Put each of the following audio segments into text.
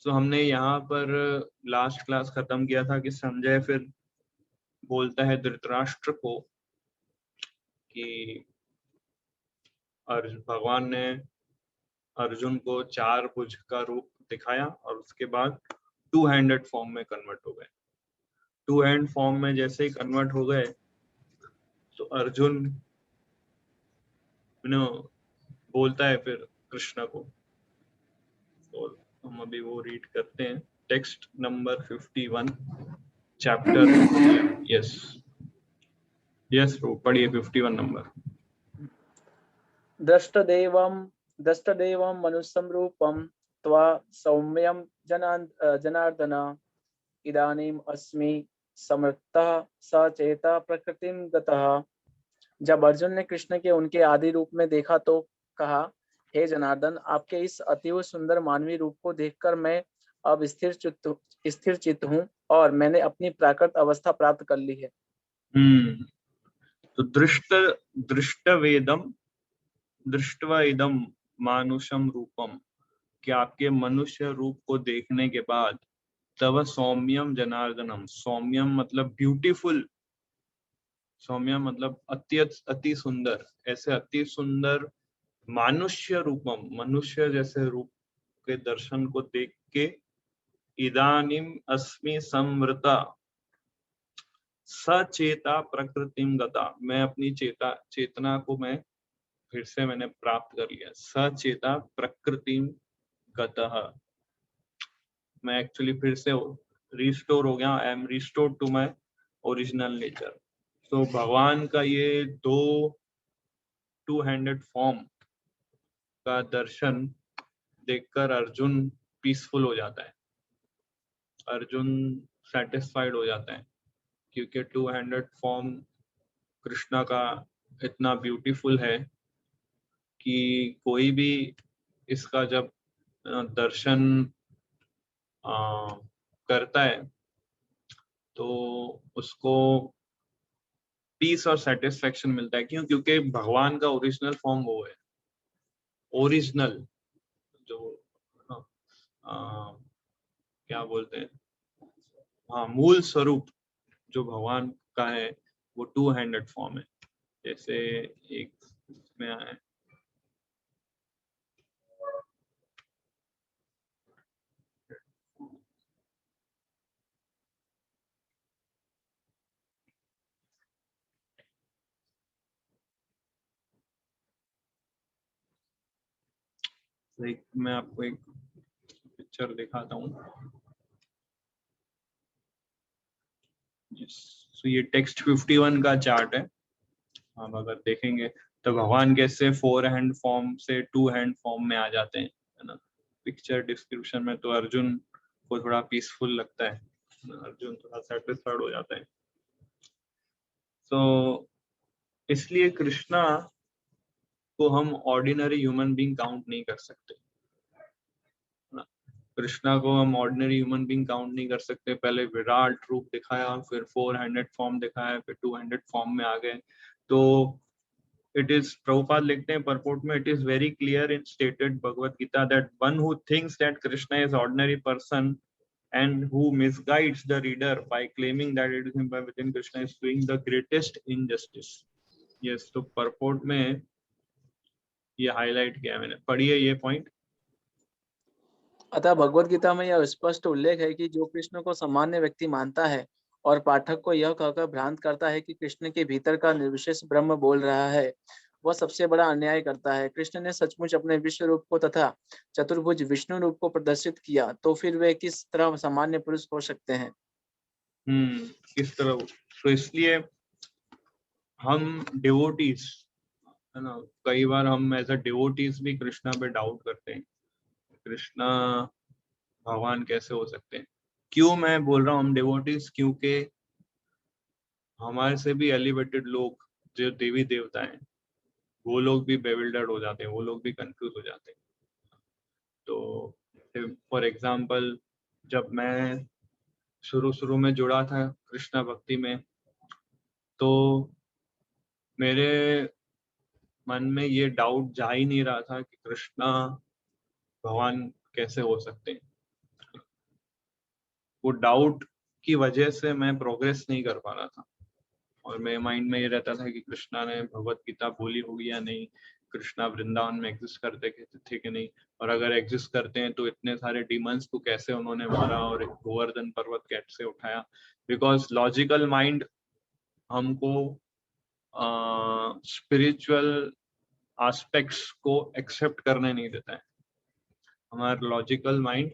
तो हमने यहाँ पर लास्ट क्लास खत्म किया था कि संजय फिर बोलता है धृतराष्ट्र को कि भगवान ने अर्जुन को 4 भुज का रूप दिखाया और उसके बाद 2 हैंडेड फॉर्म में कन्वर्ट हो गए। 2 हैंड फॉर्म में जैसे ही कन्वर्ट हो गए तो अर्जुन बोलता है फिर कृष्ण को। तो हम अभी वो रीड करते हैं, text number 51 chapter. Yes yes पढ़िए 51 नंबर। दृष्टदेवं मनुष्यं रूपं त्वा सौम्यं जनार्दन इदानीम अस्मि समर्थः सचेता प्रकृतिं गतः। जब अर्जुन ने कृष्ण के उनके आदि रूप में देखा तो कहा, हे जनार्दन, आपके इस अतीव सुंदर मानवीय रूप को देखकर मैं अब स्थिर चित्त हूँ और मैंने अपनी प्राकृत अवस्था प्राप्त कर ली है। तो दृष्टवा इदम मानुषम रूपम, कि आपके मनुष्य रूप को देखने के बाद तव सौम्यम जनार्दनम, सौम्यम मतलब ब्यूटीफुल, सौम्यम मतलब अति सुंदर, ऐसे अति सुंदर मानुष्य रूपम, मनुष्य जैसे रूप के दर्शन को देख के इदानीम अस्मि संवृता सचेता प्रकृतिम गता, मैं अपनी चेतना को मैं फिर से मैंने प्राप्त कर लिया। सचेता प्रकृतिम गतः, मैं एक्चुअली फिर से रिस्टोर हो गया। I am restored to my original nature. तो भगवान का ये 2 हैंडेड फॉर्म का दर्शन देखकर अर्जुन पीसफुल हो जाता है, अर्जुन सेटिस्फाइड हो जाता है, क्योंकि 2 हैंडेड फॉर्म कृष्णा का इतना ब्यूटीफुल है कि कोई भी इसका जब दर्शन करता है तो उसको पीस और सेटिस्फेक्शन मिलता है। क्यों? क्योंकि भगवान का ओरिजिनल फॉर्म वो है, ओरिजिनल जो क्या बोलते हैं, हाँ, मूल स्वरूप जो भगवान का है वो 2 हैंडेड फॉर्म है। जैसे एक इसमें आया, मैं आपको एक पिक्चर दिखाता हूँ। तो ये टेक्स्ट 51 का चार्ट है। हम अगर देखेंगे तो भगवान कैसे 4 हैंड फॉर्म से 2 हैंड फॉर्म में आ जाते हैं, है ना। पिक्चर डिस्क्रिप्शन में तो अर्जुन को थोड़ा पीसफुल लगता है, अर्जुन थोड़ा सेटिस्फाइड हो जाता है। तो इसलिए कृष्णा को हम ऑर्डिनरी ह्यूमन बीइंग काउंट नहीं कर सकते। कृष्णा को हम ऑर्डिनरी ह्यूमन बीइंग काउंट नहीं कर सकते। पहले विराट रूप दिखाया, फिर 4 हैंडेड फॉर्म दिखाया, फिर 2 हैंडेड फॉर्म में आ गए। तो इट इज, प्रभुपाद लिखते हैं परपोर्ट में, it is very clear in stated Bhagavad Gita that one who thinks that Krishna is ordinary person and who misguides the reader by claiming that it is him by within Krishna is doing the greatest injustice. Yes, तो purport में ये highlight किया मैंने, पढ़िए ये point. अतः भगवत गीता में यह स्पष्ट उल्लेख है कि जो कृष्ण को सामान्य व्यक्ति मानता है और पाठक को यह कहकर भ्रांत करता है कि कृष्ण के भीतर का निर्विशेष ब्रह्म बोल रहा है, वह सबसे बड़ा अन्याय करता है। कृष्ण ने सचमुच अपने विश्व रूप को तथा चतुर्भुज विष्णु रूप को प्रदर्शित किया, तो फिर वे किस तरह सामान्य पुरुष हो सकते हैं? किस तरह? तो इसलिए हम डिवोटीज, है ना, कई बार हम एज अ डिवोटीज भी कृष्णा पे डाउट करते हैं, कृष्णा भगवान कैसे हो सकते हैं। क्यों मैं बोल रहा हूँ हम डिवोटीज? क्योंकि हमारे से भी एलिवेटेड लोग जो देवी देवता हैं, वो लोग भी बेविल्डर्ड हो जाते हैं, वो लोग भी कंफ्यूज हो जाते हैं। तो फॉर एग्जाम्पल, जब मैं शुरू में जुड़ा था कृष्णा भक्ति में, तो मेरे मन में ये डाउट जा ही नहीं रहा था कि कृष्णा भगवान कैसे हो सकते हैं। वो डाउट की वजह से मैं प्रोग्रेस नहीं कर पा रहा था, और मेरे माइंड में ये रहता था कि कृष्णा ने भगवत गीता बोली होगी या नहीं, कृष्णा वृंदावन में एग्जिस्ट करते थे कि नहीं, और अगर एग्जिस्ट करते हैं तो इतने सारे डीमंस को कैसे उन्होंने मारा और गोवर्धन पर्वत कैसे उठाया। बिकॉज लॉजिकल माइंड हमको स्पिरिचुअल एस्पेक्ट्स को एक्सेप्ट करने नहीं देता है। हमारा लॉजिकल माइंड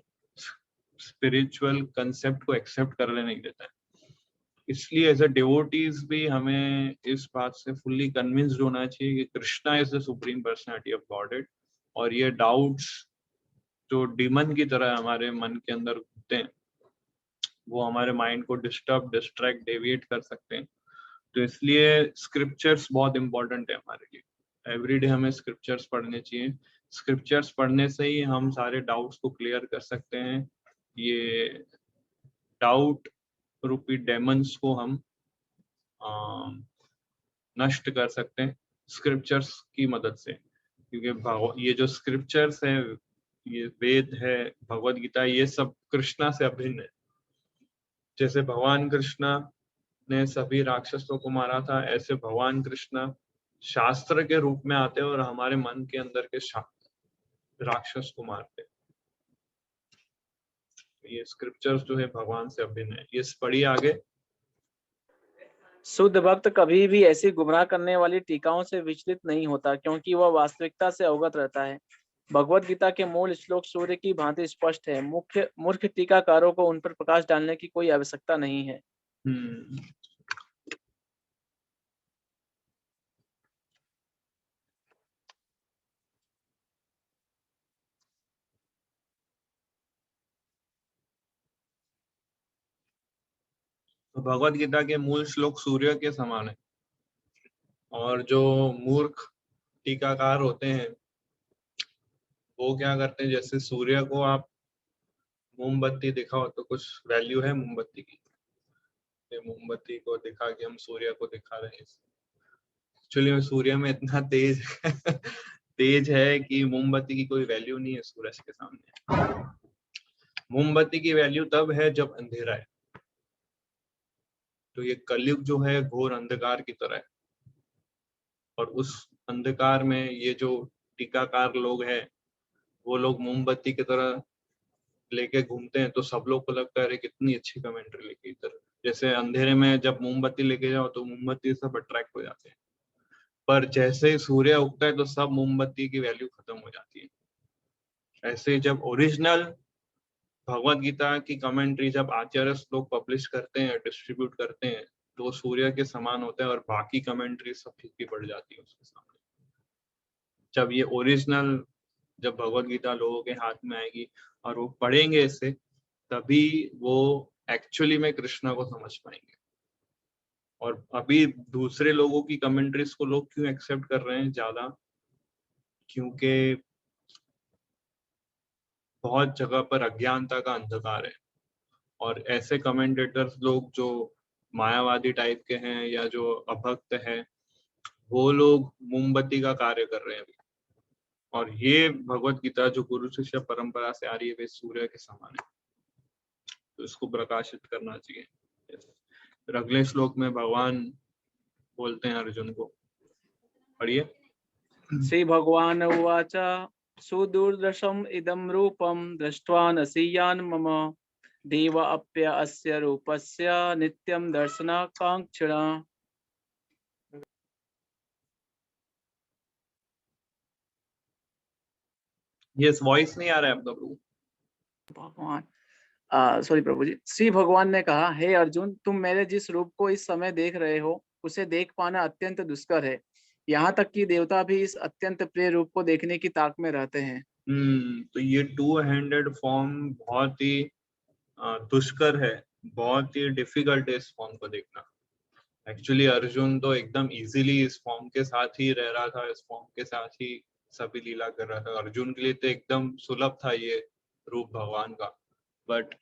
स्पिरिचुअल कंसेप्ट को एक्सेप्ट करने नहीं देता है। इसलिए एज अ डिवोटीज भी हमें इस बात से फुल्ली कन्विंस्ड होना चाहिए कि Krishna is the supreme personality of godhead, और ये डाउट्स जो डीमन की तरह हमारे मन के अंदर घूमते हैं वो हमारे माइंड को डिस्टर्ब, डिस्ट्रैक्ट, डेविएट कर सकते हैं। तो इसलिए स्क्रिप्चर्स बहुत इंपॉर्टेंट है हमारे लिए। एवरीडे हमें स्क्रिप्चर्स पढ़ने चाहिए। स्क्रिप्चर्स पढ़ने से ही हम सारे डाउट्स को क्लियर कर सकते हैं। ये डाउट रूपी डेमंस को हम नष्ट कर सकते हैं स्क्रिप्चर्स की मदद से, क्योंकि ये जो स्क्रिप्चर्स है, ये वेद है, भगवत गीता, ये सब कृष्णा से अभिन्न है। जैसे भगवान कृष्णा ने सभी राक्षसों को मारा था, ऐसे भगवान कृष्णा शास्त्र के रूप में आते और हमारे मन के अंदर के राक्षस को मारते। ये स्क्रिप्चर्स जो है भगवान से अभिन्न है। ये पढ़िए आगे। शुद्ध भक्त कभी भी ऐसी गुमराह करने वाली टीकाओं से विचलित नहीं होता, क्योंकि वह वास्तविकता से अवगत रहता है। भगवत गीता के मूल श्लोक सूर्य की भांति स्पष्ट है। मूर्ख टीकाकारों को उन पर प्रकाश डालने की कोई आवश्यकता नहीं है। तो भगवत गीता के मूल श्लोक सूर्य के समान है, और जो मूर्ख टीकाकार होते हैं वो क्या करते हैं, जैसे सूर्य को आप मोमबत्ती दिखाओ तो कुछ वैल्यू है मोमबत्ती की, मोमबत्ती को दिखा के हम सूर्य को दिखा रहे हैं। एक्चुअली सूर्य में इतना तेज तेज है कि मोमबत्ती की कोई वैल्यू नहीं है सूरज के सामने। मोमबत्ती की वैल्यू तब है जब अंधेरा है। तो ये कलयुग जो है घोर अंधकार की तरह है, और उस अंधकार में ये जो टीकाकार लोग हैं वो लोग मोमबत्ती की तरह लेके घूमते हैं, तो सब लोग को लगता है कितनी अच्छी कमेंट्री लेके इधर। जैसे अंधेरे में जब मोमबत्ती लेके जाओ तो मोमबत्ती सब अट्रैक्ट हो जाते हैं, पर जैसे ही सूर्य उगता है तो सब मोमबत्ती की वैल्यू खत्म हो जाती है। ऐसे जब ओरिजिनल भगवत गीता की कमेंट्री जब आचार्य लोग पब्लिश करते हैं, डिस्ट्रीब्यूट करते हैं, तो सूर्य के समान होता है और बाकी कमेंट्री सब फीकी पड़ जाती है उसके सामने। जब ये ओरिजिनल, जब भगवत गीता लोगों के हाथ में आएगी और वो पढ़ेंगे इसे, तभी वो एक्चुअली में कृष्णा को समझ पाएंगे। और अभी दूसरे लोगों की कमेंट्रीज को लोग क्यों एक्सेप्ट कर रहे हैं ज्यादा, क्योंकि बहुत जगह पर अज्ञानता का अंधकार है, और ऐसे कमेंटेटर्स लोग जो मायावादी टाइप के हैं या जो अभक्त हैं, वो लोग मोमबत्ती का कार्य कर रहे हैं अभी। और ये भगवत गीता जो गुरु शिष्य परंपरा से आ रही है वे सूर्य के समान है, तो इसको प्रकाशित करना चाहिए। फिर अगले श्लोक में भगवान बोलते हैं अर्जुन को, पढ़िए। श्री भगवान उवाच सुदुर्दशम इदं रूपम दृष्ट्वा नसीयान मम देव अप्य अस्य रूपस्य नित्यं दर्शनाकांक्षिणा। ये वॉइस नहीं आ रहा है आपका प्रभु? भगवान सॉरी प्रभु जी। श्री भगवान ने कहा, हे अर्जुन, तुम मेरे जिस रूप को इस समय देख रहे हो उसे देख पाना अत्यंत दुष्कर है। यहाँ तक कि देवता भी इस अत्यंत प्रिय रूप को देखने की ताक में रहते हैं। तो ये 2-हैंडेड फॉर्म बहुत ही दुष्कर है, बहुत ही डिफिकल्ट है इस फॉर्म को देखना। एक्चुअली अर्जुन तो एकदम इजीली इस फॉर्म के साथ ही रह रहा था, इस फॉर्म के साथ ही सभी लीला कर रहा था। अर्जुन के लिए तो एकदम सुलभ था ये रूप भगवान का। बट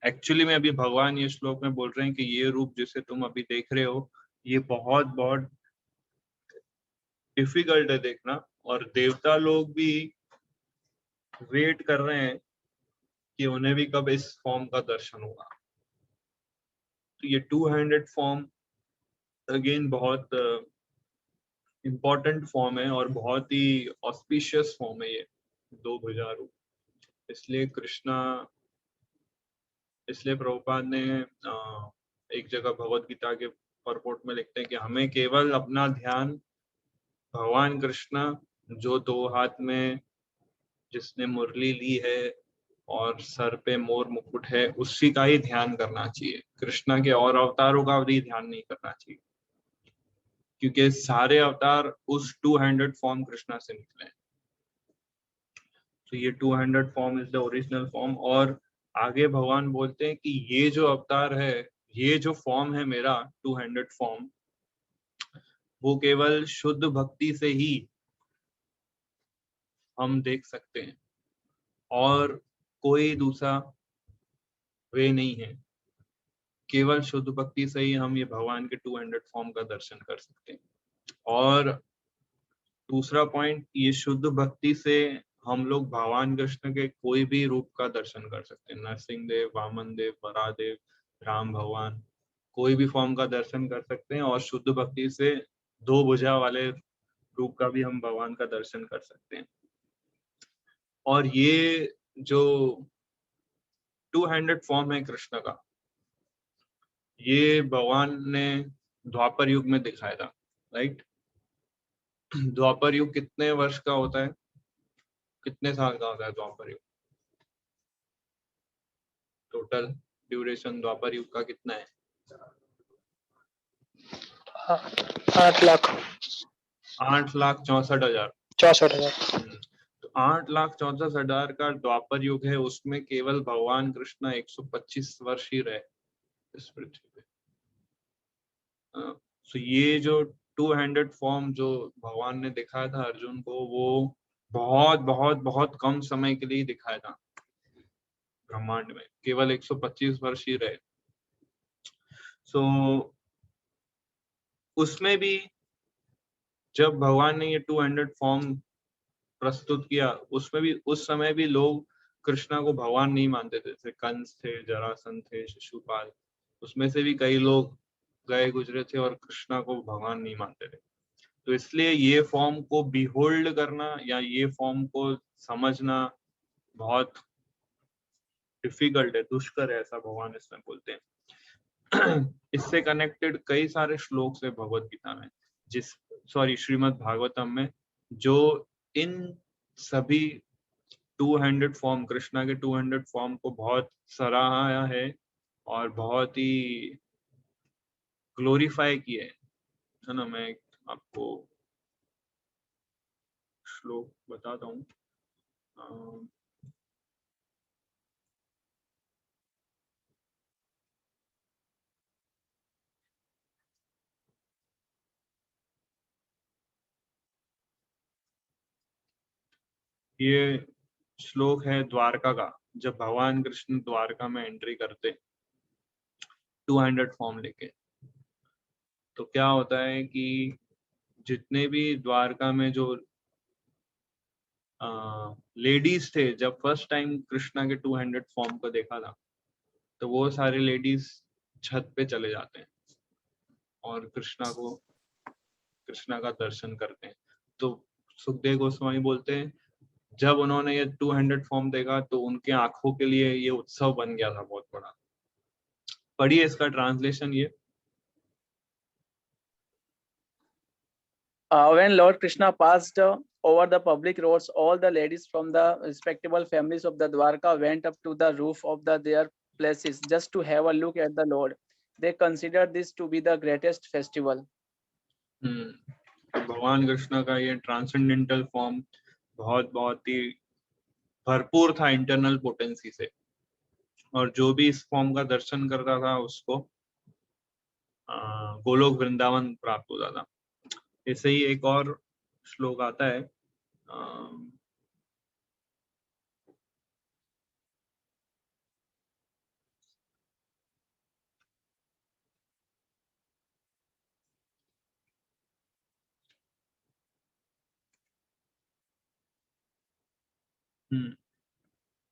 एक्चुअली में अभी भगवान ये श्लोक में बोल रहे हैं कि ये रूप जिसे तुम अभी देख रहे हो ये बहुत बहुत डिफिकल्ट है देखना, और देवता लोग भी वेट कर रहे हैं कि उन्हें भी कब इस फॉर्म का दर्शन होगा। तो ये 200 फॉर्म अगेन बहुत इम्पोर्टेंट फॉर्म है और बहुत ही ऑस्पिशियस फॉर्म है ये 2 भुजा रूप। इसलिए प्रभुपाद ने एक जगह भगवत गीता के परपोर्ट में लिखते हैं कि हमें केवल अपना ध्यान भगवान कृष्ण जो 2 हाथ में जिसने मुरली ली है और सर पे मोर मुकुट है उसी का ही ध्यान करना चाहिए। कृष्णा के और अवतारों का भी ध्यान नहीं करना चाहिए, क्योंकि सारे अवतार उस 200 फॉर्म कृष्णा से निकले हैं। तो ये 200 form is the original form. और आगे भगवान बोलते हैं कि ये जो अवतार है, ये जो फॉर्म है मेरा 200 फॉर्म, वो केवल शुद्ध भक्ति से ही हम देख सकते हैं और कोई दूसरा वे नहीं है। केवल शुद्ध भक्ति से ही हम ये भगवान के 200 फॉर्म का दर्शन कर सकते हैं। और दूसरा पॉइंट, ये शुद्ध भक्ति से हम लोग भगवान कृष्ण के कोई भी रूप का दर्शन कर सकते हैं। नरसिंह देव, वामन देव, वरादेव, राम भगवान, कोई भी फॉर्म का दर्शन कर सकते हैं। और शुद्ध भक्ति से 2 भुजा वाले रूप का भी हम भगवान का दर्शन कर सकते हैं। और ये जो 200 फॉर्म है कृष्ण का, ये भगवान ने द्वापर युग में दिखाया था, राइट। द्वापर युग कितने वर्ष का होता है, कितने साल का होता है द्वापर युग? टोटल ड्यूरेशन द्वापर युग का कितना है? 8,64,000। 8,64,000। 64,000। तो 8,64,000 का द्वापर युग है, उसमें केवल भगवान कृष्ण 125 वर्ष ही रहे इस पृथ्वी पे। तो ये जो 200 फॉर्म जो भगवान ने दिखाया था अर्जुन को, वो बहुत बहुत बहुत कम समय के लिए दिखाया था ब्रह्मांड में, केवल 125 वर्ष ही रहे। सो उसमें भी जब भगवान ने ये 200 फॉर्म प्रस्तुत किया, उसमें भी उस समय भी लोग कृष्णा को भगवान नहीं मानते थे। जैसे कंस थे, जरासंध थे, शिशुपाल, उसमें से भी कई लोग गए गुजरे थे और कृष्णा को भगवान नहीं मानते थे। तो इसलिए ये फॉर्म को बिहोल्ड करना या ये फॉर्म को समझना बहुत डिफिकल्ट है, दुष्कर है, ऐसा भगवान इसमें बोलते हैं। इससे कनेक्टेड कई सारे श्लोक है भगवत गीता में, श्रीमद् भागवतम में, जो इन सभी 200 फॉर्म, कृष्णा के 200 फॉर्म को बहुत सराहा है और बहुत ही ग्लोरीफाई किए है ना। मैं आपको श्लोक बताता हूँ। ये श्लोक है द्वारका का, जब भगवान कृष्ण द्वारका में एंट्री करते 200 फॉर्म लेके। तो क्या होता है कि जितने भी द्वारका में जो लेडीज थे, जब फर्स्ट टाइम कृष्णा के 200 फॉर्म को देखा था, तो वो सारे लेडीज छत पे चले जाते हैं और कृष्णा का दर्शन करते हैं। तो सुखदेव गोस्वामी बोलते हैं, जब उन्होंने ये 200 फॉर्म देखा तो उनके आंखों के लिए ये उत्सव बन गया था बहुत बड़ा। पढ़िए इसका ट्रांसलेशन ये। When Lord Krishna passed over the public roads, all the ladies from the respectable families of the Dwarka went up to the roof of their places just to have a look at the Lord. They considered this to be the greatest festival. भगवान कृष्ण का ये transcendental form बहुत बहुत ही भरपूर था internal potency से, और जो भी इस फॉर्म का दर्शन करता था उसको गोलोक वृंदावन प्राप्त होता था। ऐसे ही एक और श्लोक आता है,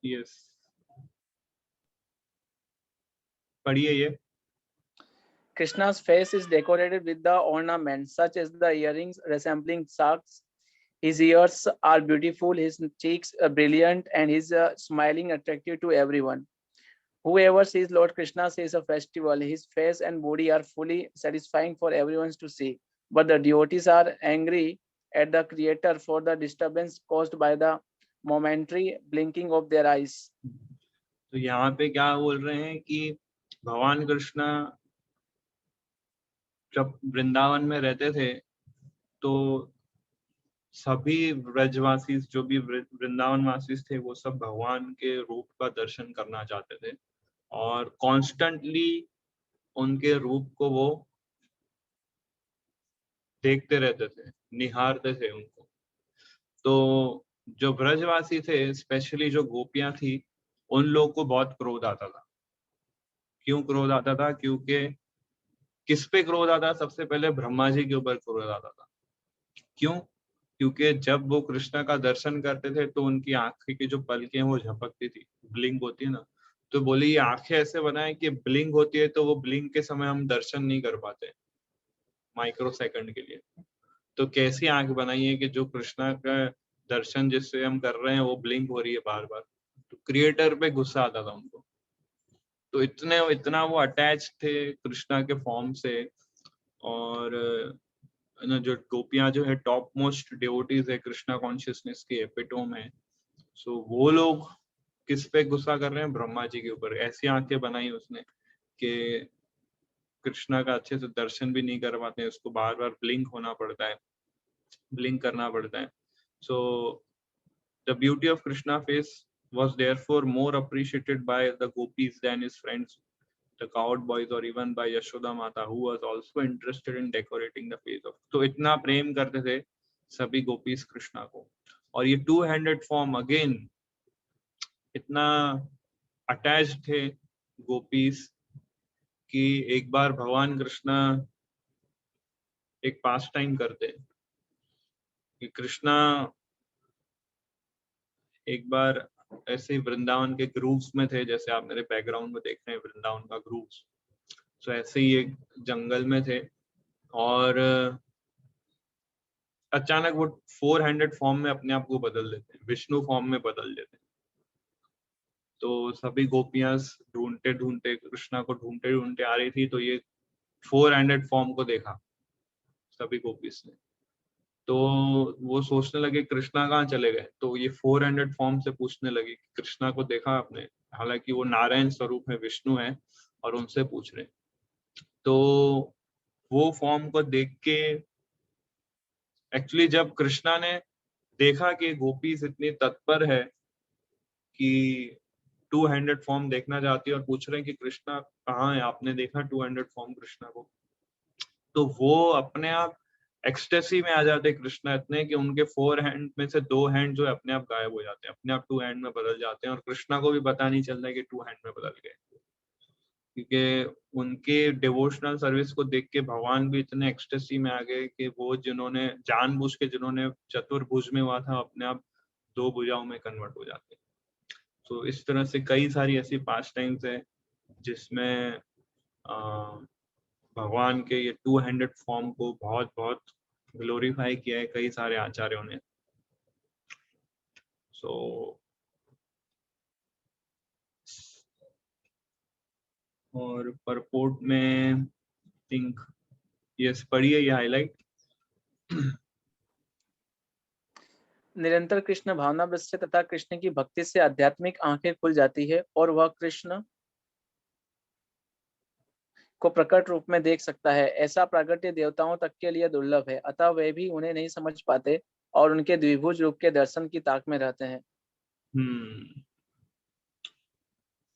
यस, पढ़िए ये। Krishna's face is decorated with the ornaments such as the earrings resembling sharks. His ears are beautiful, his cheeks are brilliant, and his smiling attractive to everyone. Whoever sees Lord Krishna sees a festival. His face and body are fully satisfying for everyone to see. But the devotees are angry at the Creator for the disturbance caused by the momentary blinking of their eyes. तो यहाँ पे क्या बोल रहे हैं कि भगवान कृष्ण जब वृंदावन में रहते थे तो सभी ब्रजवासी जो भी वृंदावन वासी थे वो सब भगवान के रूप का दर्शन करना चाहते थे और कॉन्स्टेंटली उनके रूप को वो देखते रहते थे, निहारते थे उनको। तो जो ब्रजवासी थे, स्पेशली जो गोपियां थी, उन लोगों को बहुत क्रोध आता था। क्यों क्रोध आता था? क्योंकि किस पे क्रोध आता? सबसे पहले ब्रह्मा जी के ऊपर क्रोध आता था। क्यों? क्योंकि जब वो कृष्ण का दर्शन करते थे तो उनकी आंखें की जो पलकें वो झपकती थी, ब्लिंक होती है ना, तो बोले ये आंखें ऐसे बनाए कि ब्लिंक होती है तो वो ब्लिंक के समय हम दर्शन नहीं कर पाते माइक्रो सेकंड के लिए। तो कैसी आंख बनाई है कि जो कृष्णा का दर्शन जिससे हम कर रहे हैं वो ब्लिंक हो रही है बार बार। तो क्रिएटर पे गुस्सा आता था उनको। तो इतना वो अटैच थे कृष्णा के फॉर्म से। और ना जो गोपियां जो है टॉप मोस्ट डिवोटीज है कृष्णा कॉन्शियसनेस के एपिटोम है। सो वो लोग किस पे गुस्सा कर रहे हैं? ब्रह्मा जी के ऊपर। ऐसी आंखें बनाई उसने कि कृष्णा का अच्छे से दर्शन भी नहीं कर पाते, उसको बार बार ब्लिंक होना पड़ता है, ब्लिंक करना पड़ता है। So the beauty of Krishna face was therefore more appreciated by the gopis than his friends the coward boys or even by Yashoda Mata who was also interested in decorating the face of। तो इतना प्रेम करते थे सभी gopis Krishna को। और ये to handed form again इतना attach थे गोपीज कि एक बार भगवान कृष्णा एक पास टाइम करते कि कृष्णा एक बार ऐसे ही वृंदावन के ग्रूव्स में थे, जैसे आप मेरे बैकग्राउंड में देख रहे हैं वृंदावन का ग्रूव्स। तो ऐसे ही एक जंगल में थे और अचानक वो 400 फॉर्म में अपने आप को बदल देते हैं, विष्णु फॉर्म में बदल देते हैं। तो सभी गोपियां ढूंढते ढूंढते कृष्णा को ढूंढते ढूंढते आ रही थी, तो ये 400 फॉर्म को देखा सभी गोपीस ने। तो वो सोचने लगे कृष्णा कहाँ चले गए। तो ये 400 फॉर्म से पूछने लगे कि कृष्णा को देखा आपने? हालांकि वो नारायण स्वरूप है, विष्णु है, और उनसे पूछ रहे। तो वो फॉर्म को देख के एक्चुअली जब कृष्णा ने देखा कि गोपीज इतनी तत्पर है कि 200 फॉर्म देखना चाहती है और पूछ रहे हैं कि कृष्णा कहाँ है, आपने देखा 200 फॉर्म कृष्णा को? तो वो अपने आप एक्सटेसी में आ जाते कृष्णा इतने कि उनके 4 हैंड में से 2 हैंड जो है अपने आप गायब हो जाते हैं, अपने आप 2 हैंड में बदल जाते हैं और कृष्णा को भी पता नहीं चलता कि 2 हैंड में बदल गए। क्योंकि उनके डिवोशनल सर्विस को देख के भगवान भी इतने एक्सटेसी में आ गए कि वो जिन्होंने जानबूझ के जिन्होंने चतुर्भुज में हुआ था अपने आप 2 भुजाओं में कन्वर्ट हो जाते। तो इस तरह से कई सारी ऐसी पास्ट टाइम्स है जिसमें भगवान के ये 200 फॉर्म को बहुत बहुत ग्लोरीफाई किया है कई सारे आचार्यों ने। सो और परपोर्ट में थिंक यस पढ़िए ये हाईलाइट। निरंतर कृष्ण भावनामृत से तथा कृष्ण की भक्ति से आध्यात्मिक आंखें खुल जाती है और वह कृष्ण को प्रकट रूप में देख सकता है। ऐसा प्रागट्य देवताओं तक के लिए दुर्लभ है, अतः वे भी उन्हें नहीं समझ पाते और उनके द्विभुज रूप के दर्शन की ताक में रहते हैं।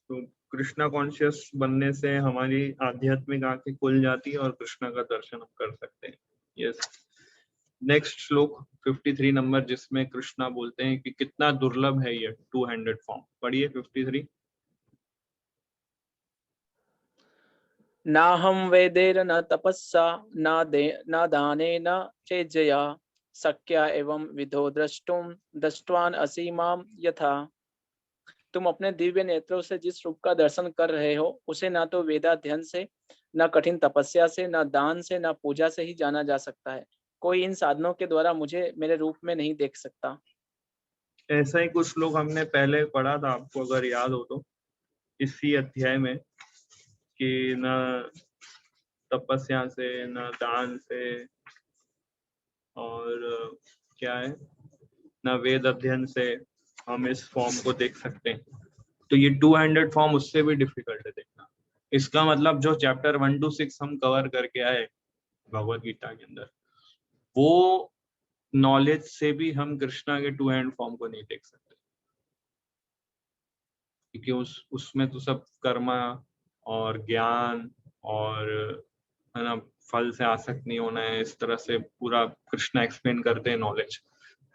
तो कृष्णा कॉन्शियस बनने से हमारी आध्यात्मिक आंखें खुल जाती है और कृष्णा का दर्शन हम कर सकते हैं। यस, नेक्स्ट श्लोक 53 नंबर, जिसमें कृष्णा बोलते हैं कि कितना दुर्लभ है ये 200 फॉर्म। पढ़िए 53। ना हम वेदेर न तपस्सा न दाने न चेज्जया शक्या एवं विधो दृष्टवान असीमाम यथा। तुम अपने दिव्य नेत्रों से जिस रूप का दर्शन कर रहे हो उसे ना तो वेदाध्ययन से, न कठिन तपस्या से, न दान से, न पूजा से ही जाना जा सकता है। कोई इन साधनों के द्वारा मुझे मेरे रूप में नहीं देख सकता। ऐसा ही कुछ लोग हमने पहले पढ़ा था, आपको अगर याद हो तो, इसी अध्याय में, कि न तपस्या से, न दान से, और क्या है, न वेद अध्ययन से हम इस फॉर्म को देख सकते हैं। तो ये 200 फॉर्म उससे भी डिफिकल्ट है देखना। इसका मतलब जो चैप्टर 1 to 6 हम कवर करके आए भगवत गीता के अंदर, वो नॉलेज से भी हम कृष्णा के 200 फॉर्म को नहीं देख सकते, क्योंकि उसमें तो सब कर्मा और ज्ञान और, है ना, फल से आसक्त नहीं होना है, इस तरह से पूरा कृष्णा एक्सप्लेन करते हैं नॉलेज।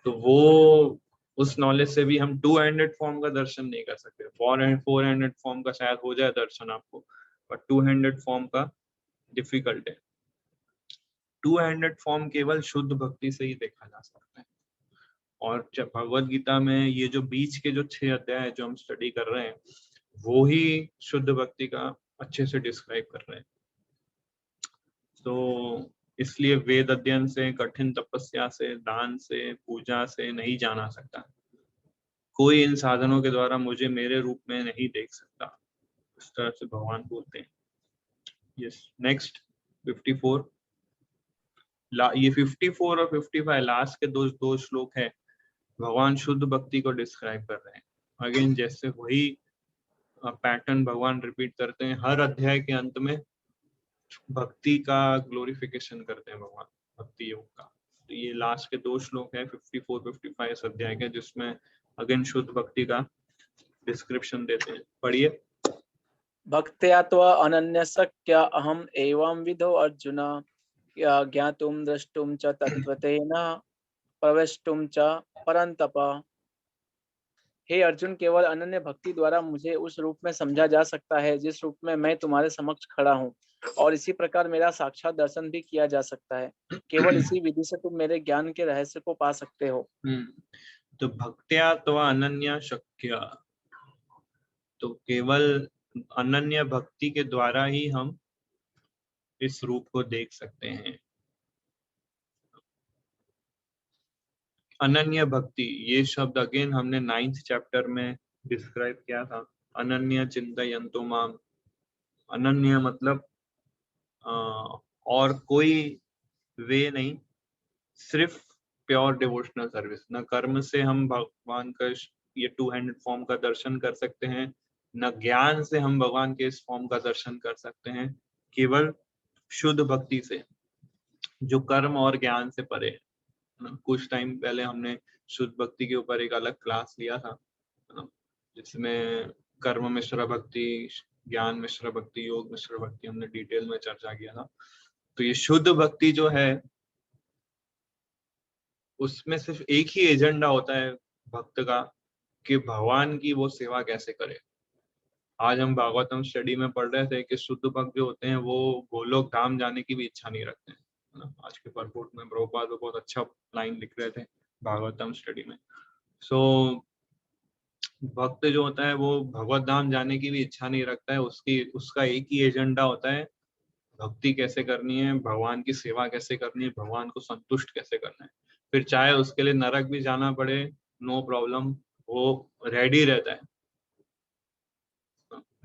तो वो उस नॉलेज से भी हम 200 फॉर्म का दर्शन नहीं कर सकते। 400 फॉर्म का शायद हो जाए दर्शन आपको, पर 200 फॉर्म का डिफिकल्ट है। 200 फॉर्म केवल शुद्ध भक्ति से ही देखा जा सकता है। और जब भगवत गीता में ये जो बीच के जो 6 अध्याय जो हम स्टडी कर रहे हैं, वो ही शुद्ध भक्ति का अच्छे से डिस्क्राइब कर रहे हैं। तो इसलिए वेद अध्ययन से, कठिन तपस्या से, दान से, पूजा से नहीं जाना सकता। कोई इन साधनों के द्वारा मुझे मेरे रूप में नहीं देख सकता, इस तरह से भगवान बोलते हैं। Yes, next 54। ये 54 और 55 लास्ट के दो श्लोक है, भगवान शुद्ध भक्ति को डिस्क्राइब कर रहे हैं। अगेन जैसे वही पैटर्न भगवान रिपीट करते हैं, हर अध्याय के अंत में भक्ति का ग्लोरिफिकेशन करते हैं भगवान, भक्ति योग का। तो ये लास्ट के 2 श्लोक है 54-55 इस अध्याय के, जिसमें अगेन शुद्ध भक्ति का डिस्क्रिप्शन देते हैं। पढ़िए। भक्त्या त्वा अनन्यशक्या अहम एवं विधो अर्जुन ज्ञातुं द्रष्टुं च तत्त्वतेन प्रवेष्टुं च परन्तप। हे अर्जुन, केवल अनन्य भक्ति द्वारा मुझे उस रूप में समझा जा सकता है जिस रूप में मैं तुम्हारे समक्ष खड़ा हूँ, और इसी प्रकार मेरा साक्षात दर्शन भी किया जा सकता है। केवल इसी विधि से तुम मेरे ज्ञान के रहस्य को पा सकते हो। तो भक्त्या तो अनन्य शक्य, तो केवल अनन्य भक्ति के द्वारा ही हम इस रूप को देख सकते हैं। अनन्य भक्ति, ये शब्द अगेन हमने 9th चैप्टर में डिस्क्राइब किया था। अनन्य चिंतयन्तु माम, अनन्य मतलब और कोई वे नहीं, सिर्फ प्योर डिवोशनल सर्विस। न कर्म से हम भगवान का ये 200 फॉर्म का दर्शन कर सकते हैं, न ज्ञान से हम भगवान के इस फॉर्म का दर्शन कर सकते हैं, केवल शुद्ध भक्ति से, जो कर्म और ज्ञान से परे है। कुछ टाइम पहले हमने शुद्ध भक्ति के ऊपर एक अलग क्लास लिया था, जिसमें कर्म मिश्र भक्ति, ज्ञान मिश्र भक्ति, योग मिश्र भक्ति हमने डिटेल में चर्चा किया था। तो ये शुद्ध भक्ति जो है, उसमें सिर्फ एक ही एजेंडा होता है भक्त का, कि भगवान की वो सेवा कैसे करे। आज हम भागवतम स्टडी में पढ़ रहे थे कि शुद्ध भक्त जो होते हैं वो गोलोक धाम जाने की भी इच्छा नहीं रखते हैं, है ना। आज के परपोर्ट में प्रभुपाद बहुत अच्छा लाइन लिख रहे थे भागवतम स्टडी में। सो भक्त जो होता है वो भगवत धाम जाने की भी इच्छा नहीं रखता है, उसका एक ही एजेंडा होता है, भक्ति कैसे करनी है, भगवान की सेवा कैसे करनी है, भगवान को संतुष्ट कैसे करना है। फिर चाहे उसके लिए नरक भी जाना पड़े, नो प्रॉब्लम, वो रेडी रहता है।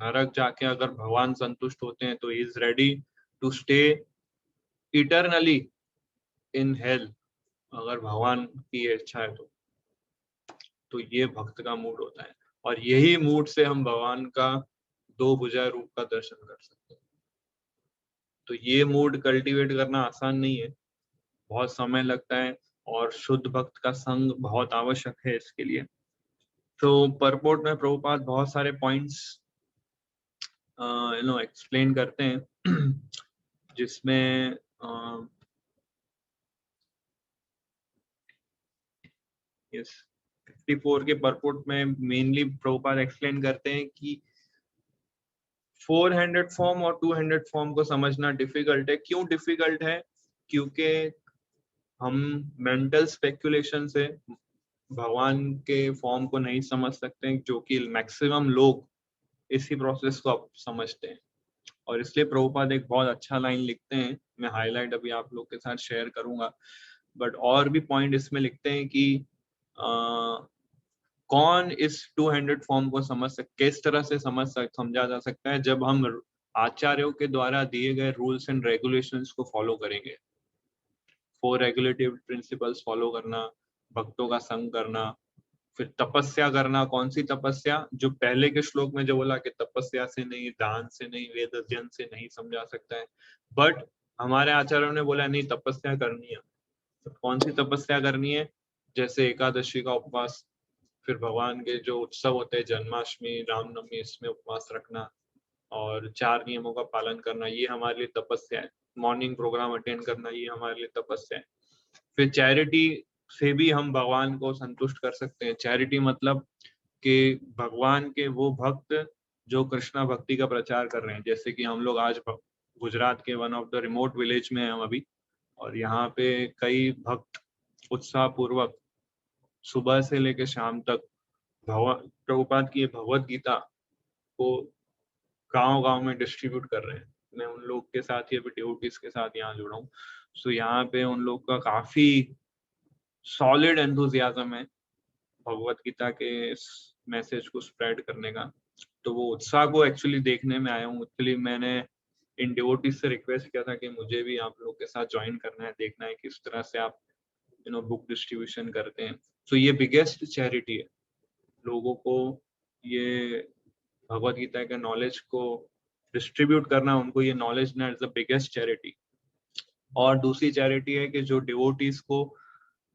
नरक जाके अगर भगवान संतुष्ट होते हैं तो he is ready to stay eternally in hell, अगर भगवान की इच्छा है तो ये भक्त का मूड होता है। और यही मूड से हम भगवान का 2 भुजा रूप का दर्शन कर सकते हैं। तो ये मूड कल्टीवेट करना आसान नहीं है, बहुत समय लगता है, और शुद्ध भक्त का संग बहुत आवश्यक है इसके लिए। तो परपोर्ट में प्रभुपाद बहुत सारे पॉइंट्स एक्सप्लेन करते हैं, जिसमें यस 54 के परपोर्ट में मेनली प्रभुपाद एक्सप्लेन करते हैं कि 400 फॉर्म और 200 फॉर्म को समझना डिफिकल्ट है। क्यों डिफिकल्ट है? क्योंकि हम मेंटल स्पेकुलेशन से भगवान के फॉर्म को नहीं समझ सकते हैं, जो कि मैक्सिमम लोग इसी प्रोसेस को अब समझते हैं। और इसलिए प्रभुपाद एक बहुत अच्छा लाइन लिखते हैं, मैं हाईलाइट अभी आप लोग के साथ शेयर करूंगा, बट और भी पॉइंट इसमें लिखते हैं कि कौन इस 200 फॉर्म को किस तरह से समझा जा सकता है, जब हम आचार्यों के द्वारा दिए गए रूल्स एंड रेगुलेशंस को फॉलो करेंगे। 4 रेगुलेटिव प्रिंसिपल्स फॉलो करना, भक्तों का संग करना, फिर तपस्या करना। कौन सी तपस्या? जो पहले के श्लोक में जो बोला कि तपस्या से नहीं, दान से नहीं, वेद अध्ययन से नहीं समझा सकता है, बट हमारे आचार्यों ने बोला नहीं, तपस्या करनी है। तो कौन सी तपस्या करनी है? जैसे एकादशी का उपवास, फिर भगवान के जो उत्सव होते हैं, जन्माष्टमी, रामनवमी, इसमें उपवास रखना और 4 नियमों का पालन करना, ये हमारे लिए तपस्या है। मॉर्निंग प्रोग्राम अटेंड करना, ये हमारे लिए तपस्या है। फिर चैरिटी से भी हम भगवान को संतुष्ट कर सकते हैं। चैरिटी मतलब कि भगवान के वो भक्त जो कृष्णा भक्ति का प्रचार कर रहे हैं, जैसे कि हम लोग आज गुजरात के one of the remote village में हैं हम अभी, और यहाँ पे कई भक्त उत्साह पूर्वक सुबह से लेकर शाम तक प्रभुपाद की भगवत गीता को गांव-गांव में डिस्ट्रीब्यूट कर रहे हैं। मैं उन लोग के साथ ही अभी डिवोटीज के साथ यहाँ जुड़ा हूँ। सो यहाँ पे उन लोग का काफी सॉलिड एंथुजियाज्म है भगवत गीता के इस मैसेज को स्प्रेड करने का। तो वो उत्साह को एक्चुअली देखने में आया हूँ। एक्चुअली मैंने इन डिवोटीज से रिक्वेस्ट किया था कि मुझे भी आप लोग के साथ ज्वाइन करना है, देखना है किस तरह से आप बुक डिस्ट्रीब्यूशन करते हैं। तो ये बिगेस्ट चैरिटी है, लोगों को ये भगवत गीता के नॉलेज को डिस्ट्रीब्यूट करना, उनको ये नॉलेज ना, इज द बिगेस्ट चैरिटी। और दूसरी चैरिटी है कि जो डिवोटीज को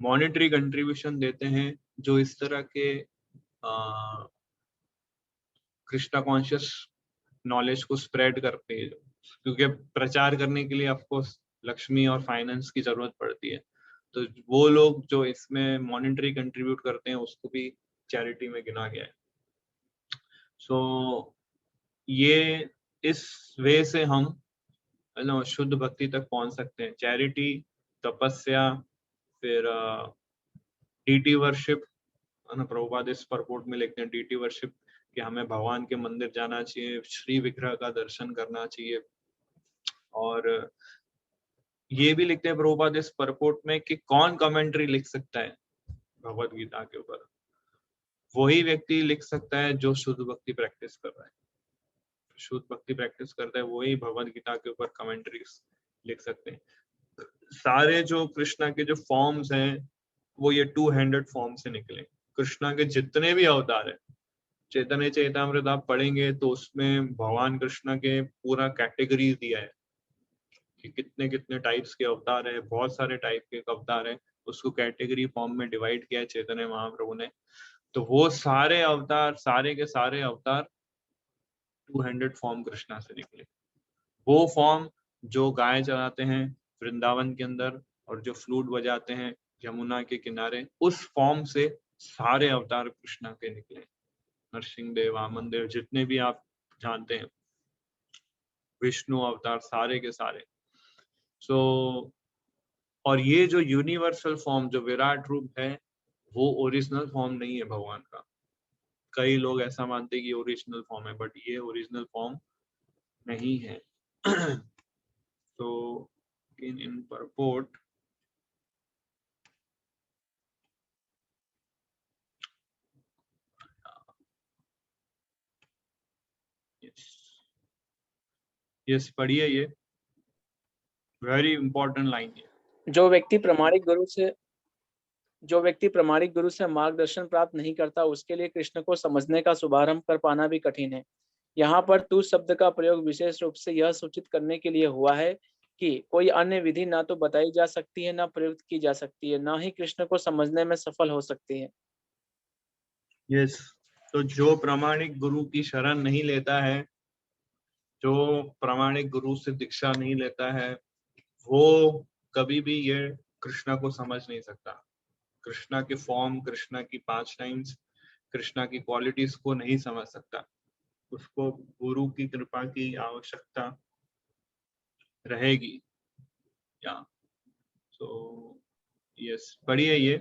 मॉनेटरी कंट्रीब्यूशन देते हैं, जो इस तरह के कृष्णा कॉन्शियस नॉलेज को स्प्रेड करते हैं, क्योंकि प्रचार करने के लिए ऑफकोर्स लक्ष्मी और फाइनेंस की जरूरत पड़ती है। तो वो लोग जो इसमें मॉनेटरी कंट्रीब्यूट करते हैं, उसको भी चैरिटी में गिना गया है। सो ये इस वे से हम शुद्ध भक्ति तक पहुंच सकते हैं। चैरिटी, तपस्या, फिर डीटी वर्शिप, प्रभुपाद इस परपोर्ट में लिखते हैं डीटी वर्शिप कि हमें भगवान के मंदिर जाना चाहिए, श्री विग्रह का दर्शन करना चाहिए। और ये भी लिखते हैं प्रभुपाद इस परपोर्ट में कि कौन कमेंट्री लिख सकता है भगवत गीता के ऊपर? वही व्यक्ति लिख सकता है जो शुद्ध भक्ति प्रैक्टिस कर रहा है। शुद्ध भक्ति प्रैक्टिस करता है वही भगवत गीता के ऊपर कमेंट्रीज लिख सकते हैं। सारे जो कृष्णा के जो फॉर्म्स हैं, वो ये 200 फॉर्म से निकले। कृष्णा के जितने भी अवतार है, चैतन्य चैतामृत आप पढ़ेंगे तो उसमें भगवान कृष्ण के पूरा कैटेगरी दिया है कि कितने कितने टाइप्स के अवतार है, बहुत सारे टाइप के अवतार है, उसको कैटेगरी फॉर्म में डिवाइड किया है चैतन्य महाप्रभु ने। तो वो सारे अवतार, सारे के सारे अवतार 200 फॉर्म कृष्णा से निकले। वो फॉर्म जो गाय चराते हैं वृंदावन के अंदर और जो फ्लूट बजाते हैं यमुना के किनारे, उस फॉर्म से सारे अवतार कृष्णा के निकले। नरसिंह देव, वामन देव, जितने भी आप जानते हैं, विष्णु अवतार, सारे के सारे। सो और ये जो यूनिवर्सल फॉर्म, जो विराट रूप है, वो ओरिजिनल फॉर्म नहीं है भगवान का। कई लोग ऐसा मानते हैं कि ओरिजिनल फॉर्म है, बट ये ओरिजिनल फॉर्म नहीं है। तो इन परपोर्ट यस पढ़िए, ये वेरी इंपॉर्टेंट लाइन है। जो व्यक्ति प्रामाणिक गुरु से मार्गदर्शन प्राप्त नहीं करता, उसके लिए कृष्ण को समझने का शुभारंभ कर पाना भी कठिन है। यहाँ पर तू शब्द का प्रयोग विशेष रूप से यह सूचित करने के लिए हुआ है कि कोई अन्य विधि ना तो बताई जा सकती है, ना प्रयुक्त की जा सकती है, ना ही कृष्ण को समझने में सफल हो सकती है। यस, तो जो प्रामाणिक गुरु की शरण नहीं लेता है, जो प्रामाणिक गुरु से दीक्षा नहीं लेता है, वो कभी भी ये कृष्णा को समझ नहीं सकता। कृष्णा के फॉर्म, कृष्णा की 5 टाइम्स, कृष्णा की क्वालिटीज को नहीं समझ सकता। उसको गुरु की कृपा की आवश्यकता रहेगी। या सो यस, पढ़िए ये।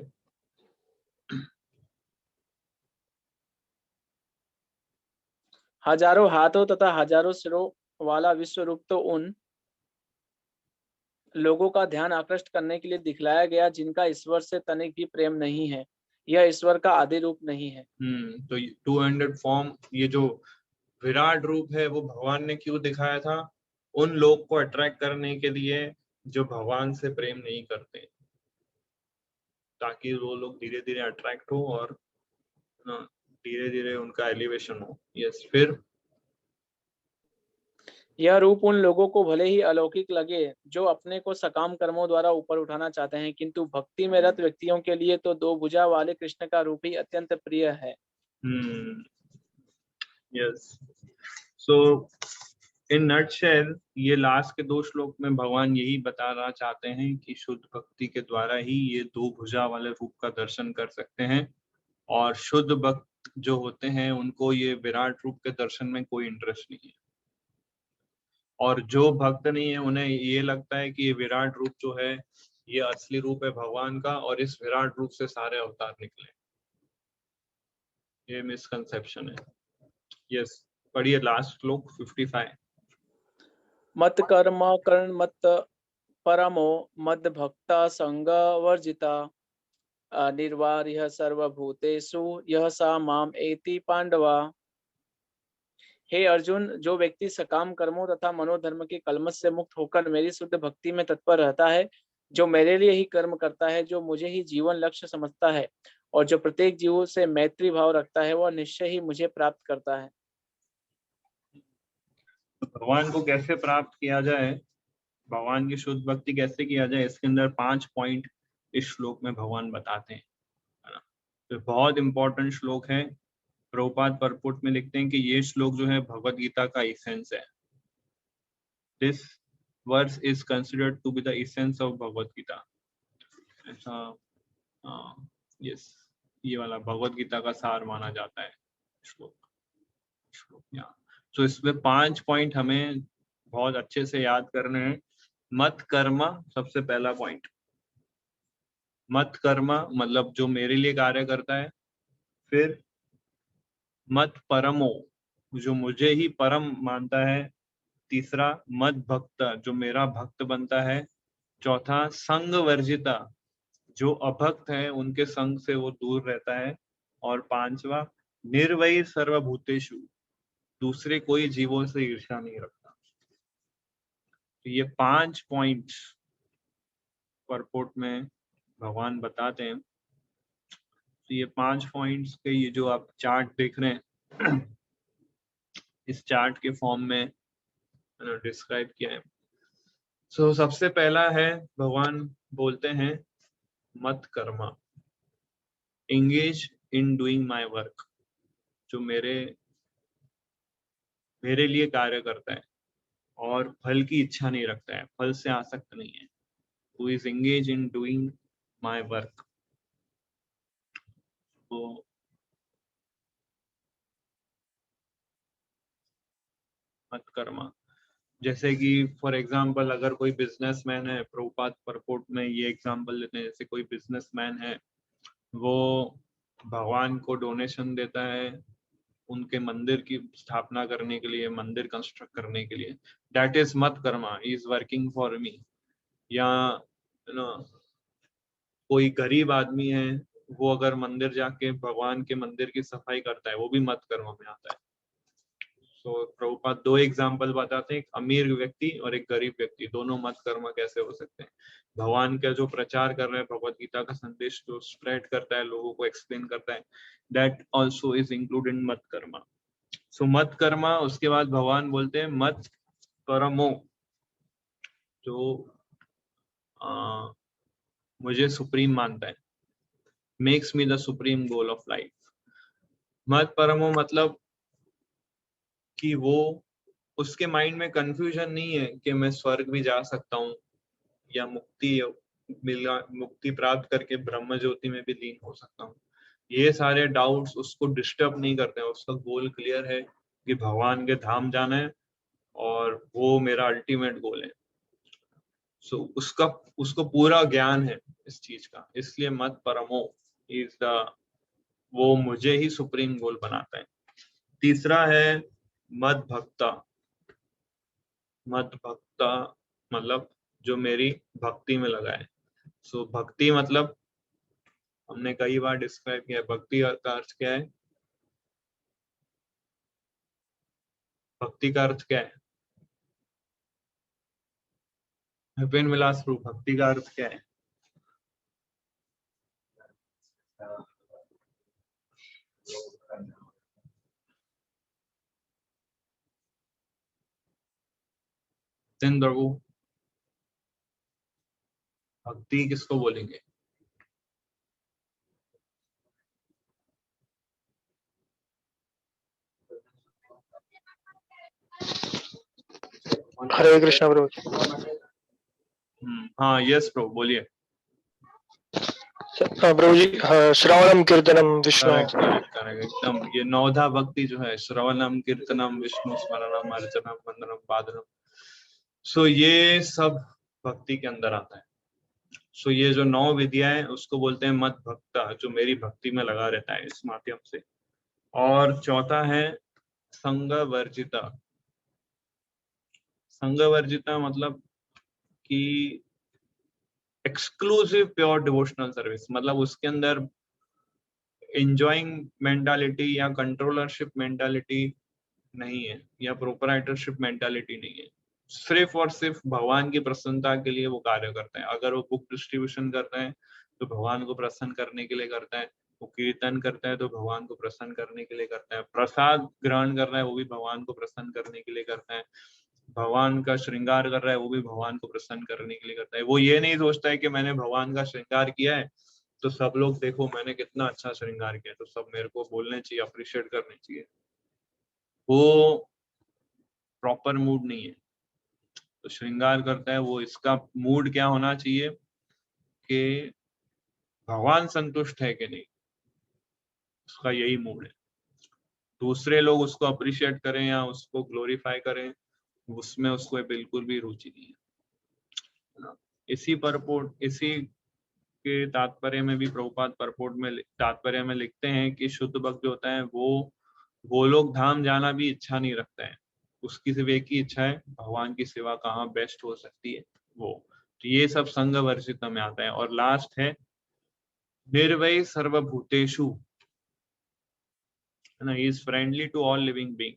हजारों हाथों तथा हजारों सिरों वाला विश्व रूप तो उन लोगों का ध्यान आकृष्ट करने के लिए दिखलाया गया जिनका ईश्वर से तनिक भी प्रेम नहीं है। यह ईश्वर का आदि रूप नहीं है। तो 200 फॉर्म, ये जो विराट रूप है वो भगवान ने क्यों दिखाया था? उन लोग को अट्रैक्ट करने के लिए जो भगवान से प्रेम नहीं करते, ताकि वो लोग धीरे धीरे अट्रैक्ट हो और धीरे धीरे उनका एलिवेशन हो। यस, फिर यह रूप उन लोगों को भले ही अलौकिक लगे जो अपने को सकाम कर्मों द्वारा ऊपर उठाना चाहते हैं, किंतु भक्ति में रत व्यक्तियों के लिए तो दो भुजा वाले कृष्ण का रूप ही अत्यंत प्रिय है। यस, सो इन नटशेल ये लास्ट के 2 श्लोक में भगवान यही बताना चाहते हैं कि शुद्ध भक्ति के द्वारा ही ये 2 भुजा वाले रूप का दर्शन कर सकते हैं, और शुद्ध भक्त जो होते हैं उनको ये विराट रूप के दर्शन में कोई इंटरेस्ट नहीं है, और जो भक्त नहीं है उन्हें ये लगता है कि ये विराट रूप जो है ये असली रूप है भगवान का, और इस विराट रूप से सारे अवतार निकले। ये मिसकंसेप्शन है। यस, पढ़िए लास्ट श्लोक 55। मत कर्म कर्ण मत परमो मद भक्ता संग वर्जिता निर्वार्य सर्वभूतेषु यह सा माम एति पांडवा। हे अर्जुन, जो व्यक्ति सकाम कर्मों तथा मनोधर्म के कलमश से मुक्त होकर मेरी शुद्ध भक्ति में तत्पर रहता है, जो मेरे लिए ही कर्म करता है, जो मुझे ही जीवन लक्ष्य समझता है और जो प्रत्येक जीव से मैत्री भाव रखता है, वह निश्चय ही मुझे प्राप्त करता है। तो भगवान को कैसे प्राप्त किया जाए, भगवान की शुद्ध भक्ति कैसे किया जाए, इसके अंदर 5 पॉइंट इस श्लोक में भगवान बताते हैं, है ना। तो बहुत इंपॉर्टेंट श्लोक है। प्रभुपाद परपुट में लिखते हैं कि ये श्लोक जो है भगवत गीता का एसेंस है। This verse is considered to be the essence of Bhagavad Gita. ऐसा यस, ये वाला भगवत गीता का सार माना जाता है श्लोक यहाँ। तो इसमें 5 पॉइंट हमें बहुत अच्छे से याद करने हैं। मत कर्मा सबसे पहला पॉइंट। मत कर्मा मतलब जो मेरे लिए कार्य करता है। फिर मत परमो, जो मुझे ही परम मानता है। तीसरा मत भक्त, जो मेरा भक्त बनता है। चौथा संग वर्जिता, जो अभक्त है उनके संग से वो दूर रहता है। और 5वां निर्वैर सर्वभूतेषु, दूसरे कोई जीवों से ईर्ष्या नहीं रखता। तो ये 5 पॉइंट्स परपोर्ट में भगवान बताते हैं। तो ये 5 पॉइंट्स के ये जो आप चार्ट देख रहे हैं इस चार्ट के फॉर्म में डिस्क्राइब किया है। सो सबसे पहला है, भगवान बोलते हैं मत Karma, engage in doing my work, जो मेरे लिए कार्य करता है और फल की इच्छा नहीं रखता है, फल से आसक्त नहीं है। Who is engage in doing my work. तो मत कर्मा, जैसे कि फॉर एग्जांपल अगर कोई बिजनेसमैन है, प्रभुपाद परपोर्ट में ये एग्जांपल लेते हैं, जैसे कोई बिजनेसमैन है वो भगवान को डोनेशन देता है उनके मंदिर की स्थापना करने के लिए, मंदिर कंस्ट्रक्ट करने के लिए, दैट इज मत Karma, is working for me. या कोई गरीब आदमी है वो अगर मंदिर जाके भगवान के मंदिर की सफाई करता है, वो भी मत कर्म में आता है। तो प्रभुपाद 2 एग्जाम्पल बताते हैं, एक अमीर व्यक्ति और एक गरीब व्यक्ति, दोनों मत कर्म कैसे हो सकते हैं। भगवान का जो प्रचार कर रहे हैं, भगवत गीता का संदेश जो स्प्रेड करता है, लोगों को एक्सप्लेन करता है, that also is included in मत कर्मा। सो मत कर्मा, उसके बाद भगवान बोलते हैं मत परमो, जो मुझे सुप्रीम मानता है, makes me the supreme goal of life. मत परमो मतलब कि वो, उसके माइंड में कंफ्यूजन नहीं है कि मैं स्वर्ग भी जा सकता हूँ या मुक्ति प्राप्त करके ब्रह्म ज्योति में भी लीन हो सकता हूँ। ये सारे डाउट्स उसको डिस्टर्ब नहीं करते हैं। उसका गोल क्लियर है कि भगवान के धाम जाना है और वो मेरा अल्टीमेट गोल है। सो उसको पूरा ज्ञान है इस चीज का, इसलिए मत परमो इज द, वो मुझे ही सुप्रीम गोल बनाता है। तीसरा है मद भक्ता, मद भक्ता मतलब जो मेरी भक्ति में लगा है। सो भक्ति मतलब हमने कई बार डिस्क्राइब किया है, भक्ति का अर्थ क्या है? भक्ति का अर्थ क्या है? विपिन विलास रूप, भक्ति का अर्थ क्या है? सिंध प्रभु, भक्ति किसको बोलेंगे? हरे कृष्णा प्रभु। हाँ यस प्रभु बोलिए। प्रभु जी, श्रवणम कीर्तनम विष्णु। करेक्ट एकदम। ये नौधा भक्ति जो है, श्रवणम कीर्तनम विष्णु स्मरणम अर्चनम वंदनम पादनम, सो ये सब भक्ति के अंदर आता है। सो ये जो 9 विधियां हैं उसको बोलते हैं मत भक्ता, जो मेरी भक्ति में लगा रहता है इस माध्यम से। और चौथा है संग वर्जिता। संग वर्जिता मतलब कि एक्सक्लूसिव प्योर डिवोशनल सर्विस, मतलब उसके अंदर एंजॉइंग मेंटालिटी या कंट्रोलरशिप मेंटालिटी नहीं है, या प्रोपराइटरशिप मेंटालिटी नहीं है। सिर्फ और सिर्फ भगवान की प्रसन्नता के लिए वो कार्य करते हैं। अगर वो बुक डिस्ट्रीब्यूशन करते हैं तो भगवान को प्रसन्न करने के लिए करते हैं, वो कीर्तन करते हैं तो भगवान को प्रसन्न करने के लिए करते हैं, प्रसाद ग्रहण कर रहा है वो भी भगवान को प्रसन्न करने के लिए करते हैं, भगवान का श्रृंगार कर रहा है वो भी भगवान को प्रसन्न करने के लिए करता है। वो ये नहीं सोचता है कि मैंने भगवान का श्रृंगार किया है तो सब लोग देखो मैंने कितना अच्छा श्रृंगार किया तो सब मेरे को बोलने चाहिए, अप्रिशिएट करने चाहिए। वो प्रॉपर मूड नहीं है। तो श्रृंगार करता है वो, इसका मूड क्या होना चाहिए कि भगवान संतुष्ट है कि नहीं, उसका यही मूड है। दूसरे लोग उसको अप्रिशिएट करें या उसको ग्लोरीफाई करें, उसमें उसको बिल्कुल भी रुचि नहीं है। इसी के तात्पर्य में भी प्रभुपाद परपोर्ट में तात्पर्य में लिखते हैं कि शुद्ध भक्त जो होता है वो लोग धाम जाना भी इच्छा नहीं रखता है, उसकी सिर्फ एक ही इच्छा है भगवान की सेवा कहाँ बेस्ट हो सकती है वो। तो ये सब संग वर्जिता में आता है। और लास्ट है निर्वय सर्वभूतेषु, है ना, he is friendly to all living being.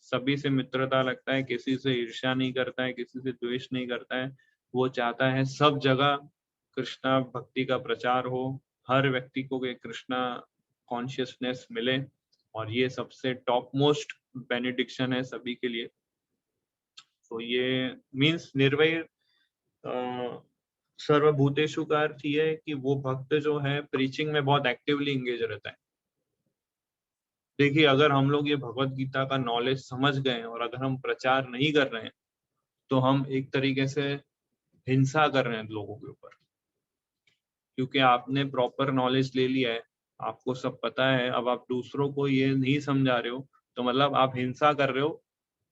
सभी से मित्रता रखता है, किसी से ईर्ष्या नहीं करता है, किसी से द्वेष नहीं करता है। वो चाहता है सब जगह कृष्णा भक्ति का प्रचार हो, हर व्यक्ति को कृष्णा कॉन्शियसनेस मिले, और ये सबसे टॉप मोस्ट बेनिडिक्शन है सभी के लिए। तो ये मीन्स निर्वय सर्वभूतेषु का अर्थ ये है कि वो भक्त जो है प्रीचिंग में बहुत एक्टिवली इंगेज रहता है। देखिए अगर हम लोग ये भगवत गीता का नॉलेज समझ गए और अगर हम प्रचार नहीं कर रहे हैं तो हम एक तरीके से हिंसा कर रहे हैं लोगों के ऊपर, क्योंकि आपने प्रॉपर नॉलेज ले लिया है, आपको सब पता है, अब आप दूसरों को ये नहीं समझा रहे हो तो मतलब आप हिंसा कर रहे हो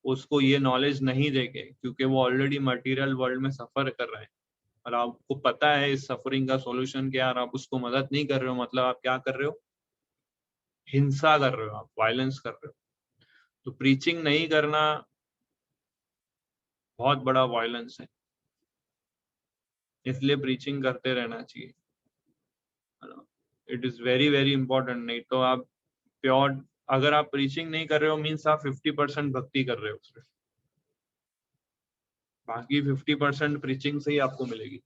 उसको ये नॉलेज नहीं देके, क्योंकि वो ऑलरेडी मटेरियल वर्ल्ड में सफर कर रहे हैं और आपको पता है इस सफरिंग का सॉल्यूशन क्या है, और आप उसको मदद नहीं कर रहे हो, मतलब आप क्या कर रहे हो, हिंसा कर रहे हो, आप वायलेंस कर रहे हो। तो प्रीचिंग नहीं करना बहुत बड़ा वायलेंस है, इसलिए प्रीचिंग करते रहना चाहिए। It is very very important. नहीं तो आप प्योर, अगर आप प्रीचिंग नहीं कर रहे हो मीन्स आप 50% भक्ति कर रहे हो सिर्फ, बाकी 50% प्रीचिंग से ही आपको मिलेगी।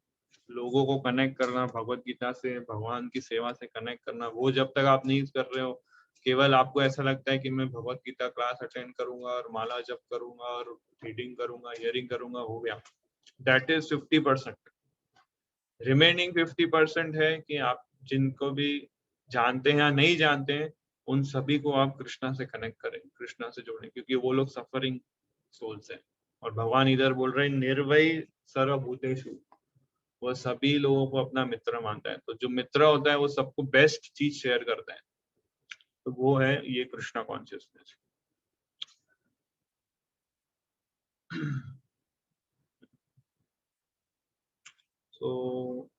लोगों को कनेक्ट करना भगवत गीता से, भगवान की सेवा से कनेक्ट करना, वो जब तक आप नहीं कर रहे हो, केवल आपको ऐसा लगता है कि मैं भगवत गीता क्लास अटेंड करूंगा और माला जप करूंगा और रीडिंग करूंगा, हियरिंग करूंगा, हो गया, दैट इज 50%। रिमेनिंग 50% है कि आप जिनको भी जानते हैं या नहीं जानते हैं उन सभी को आप कृष्णा से कनेक्ट करें, कृष्णा से जोड़ें, क्योंकि वो लोग सफरिंग सोल्स हैं। और भगवान इधर बोल रहे हैं निर्वय सर्वभूतेषु, वो सभी लोगों को अपना मित्र मानता है। तो जो मित्र होता है वो सबको बेस्ट चीज शेयर करता है, तो वो है ये कृष्णा कॉन्शियसनेस। तो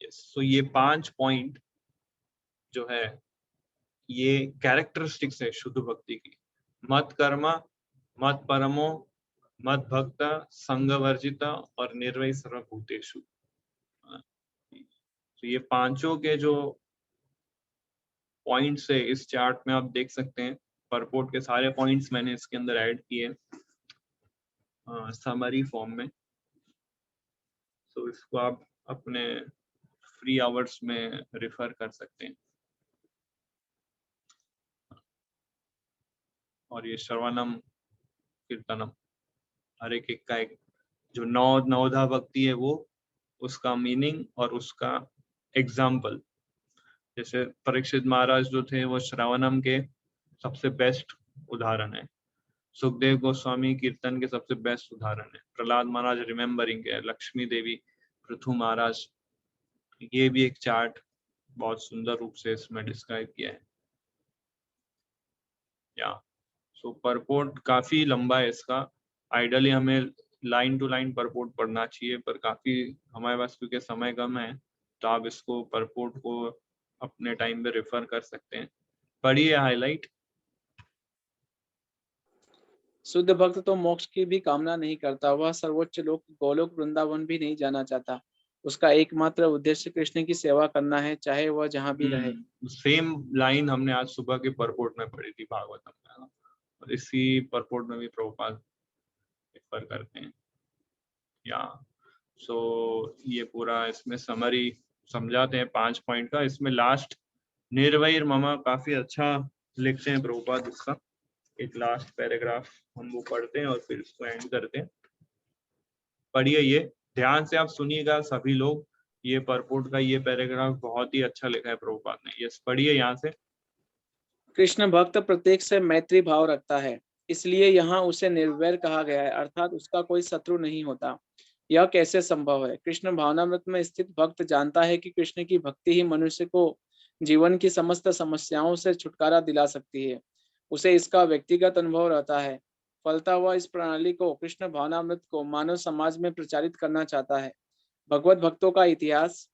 यस, तो ये 5 पॉइंट जो है ये कैरेक्टरिस्टिक्स है शुद्ध भक्ति की। मत कर्म, मत परमो, मत भक्त, संग वर्जित और निर्वय सर्वभूतेषु। तो ये पांचों के जो पॉइंट्स है इस चार्ट में आप देख सकते हैं। परपोर्ट के सारे पॉइंट्स मैंने इसके अंदर ऐड किए समरी फॉर्म में। तो इसको आप अपने फ्री आवर्स में रेफर कर सकते हैं। और ये श्रवणम कीर्तनम हर एक का एक जो नवधा भक्ति है वो उसका मीनिंग और उसका एग्जाम्पल। जैसे परीक्षित महाराज जो थे वो श्रवणम के सबसे बेस्ट उदाहरण है। सुखदेव गोस्वामी कीर्तन के सबसे बेस्ट उदाहरण है। प्रहलाद महाराज रिमेम्बरिंग है। लक्ष्मी देवी, पृथु महाराज, ये भी एक चार्ट बहुत सुंदर रूप से इसमें डिस्क्राइब किया है। या सो परपोर्ट काफी लंबा है इसका। आइडियली हमें लाइन टू लाइन परपोर्ट पढ़ना चाहिए, पर काफी हमारे पास क्योंकि समय कम है तो आप इसको परपोर्ट को अपने टाइम पे रेफर कर सकते हैं। पढ़िए हाईलाइट। शुद्ध भक्त तो मोक्ष की भी कामना नहीं करता, वह सर्वोच्च लोक गोलोक वृंदावन भी नहीं जाना चाहता। उसका एकमात्र उद्देश्य कृष्ण की सेवा करना है, चाहे वह जहाँ भी रहे। सेम लाइन हमने आज सुबह के परपोर्ट में पढ़ी थी भागवतम में, और इसी परपोर्ट में भी प्रभुपाद रेफर करते हैं। या सो ये पूरा इसमें समरी समझाते हैं 5 पॉइंट का। इसमें लास्ट निर्वैर मम काफी अच्छा लिखते हैं प्रभुपाद। इसका एक लास्ट पैराग्राफ हम वो पढ़ते हैं और फिर इसको एंड करते हैं। पढ़िए, ये ध्यान से आप सुनिएगा सभी लोग। ये परपोर्ट का ये पैराग्राफ बहुत ही अच्छा लिखा है प्रभुपाद ने। यस, पढ़िए यहाँ से। कृष्ण भक्त प्रत्येक से मैत्री भाव रखता है, इसलिए यहाँ उसे निर्वैर कहा गया है, अर्थात उसका कोई शत्रु नहीं होता। यह कैसे संभव है? कृष्ण भावनामृत में स्थित भक्त जानता है कि कृष्ण की भक्ति ही मनुष्य को जीवन की समस्त समस्याओं से छुटकारा दिला सकती है। उसे इसका व्यक्तिगत अनुभव रहता है। फलता हुआ इस प्रणाली को, कृष्ण भावनामृत को मानव समाज में प्रचारित करना चाहता है। भगवत भक्तों का इतिहास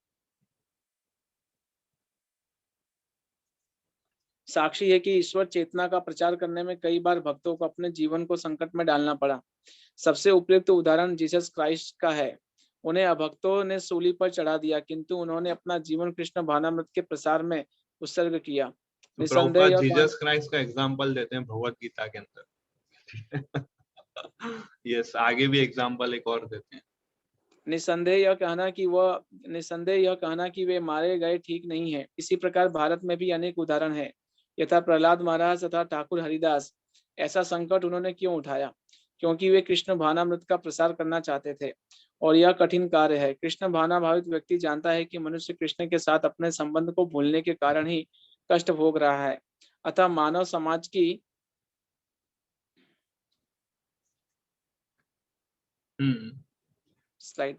साक्षी है कि ईश्वर चेतना का प्रचार करने में कई बार भक्तों को अपने जीवन को संकट में डालना पड़ा। सबसे उपयुक्त उदाहरण जीसस क्राइस्ट का है। उन्हें अभक्तों ने सूली पर चढ़ा दिया, किंतु उन्होंने अपना जीवन कृष्ण भावनामृत के प्रसार में उत्सर्ग किया। तो प्रभुपाद जीसस क्राइस्ट का एग्जांपल देते हैं भगवत गीता के अंदर। यस, आगे भी एग्जांपल एक और देते हैं। निसंदेह यह कहना कि वे मारे गए ठीक नहीं है। इसी प्रकार भारत में भी अनेक उदाहरण है। यथा प्रहलाद महाराज तथा ठाकुर हरिदास। ऐसा संकट उन्होंने क्यों उठाया? क्योंकि वे कृष्ण भावनामृत का प्रसार करना चाहते थे, और यह कठिन कार्य है। कृष्ण भावना भावित व्यक्ति जानता है कि मनुष्य कृष्ण के साथ अपने संबंध को भूलने के कारण ही कष्ट भोग रहा है। अतः मानव समाज की स्लाइड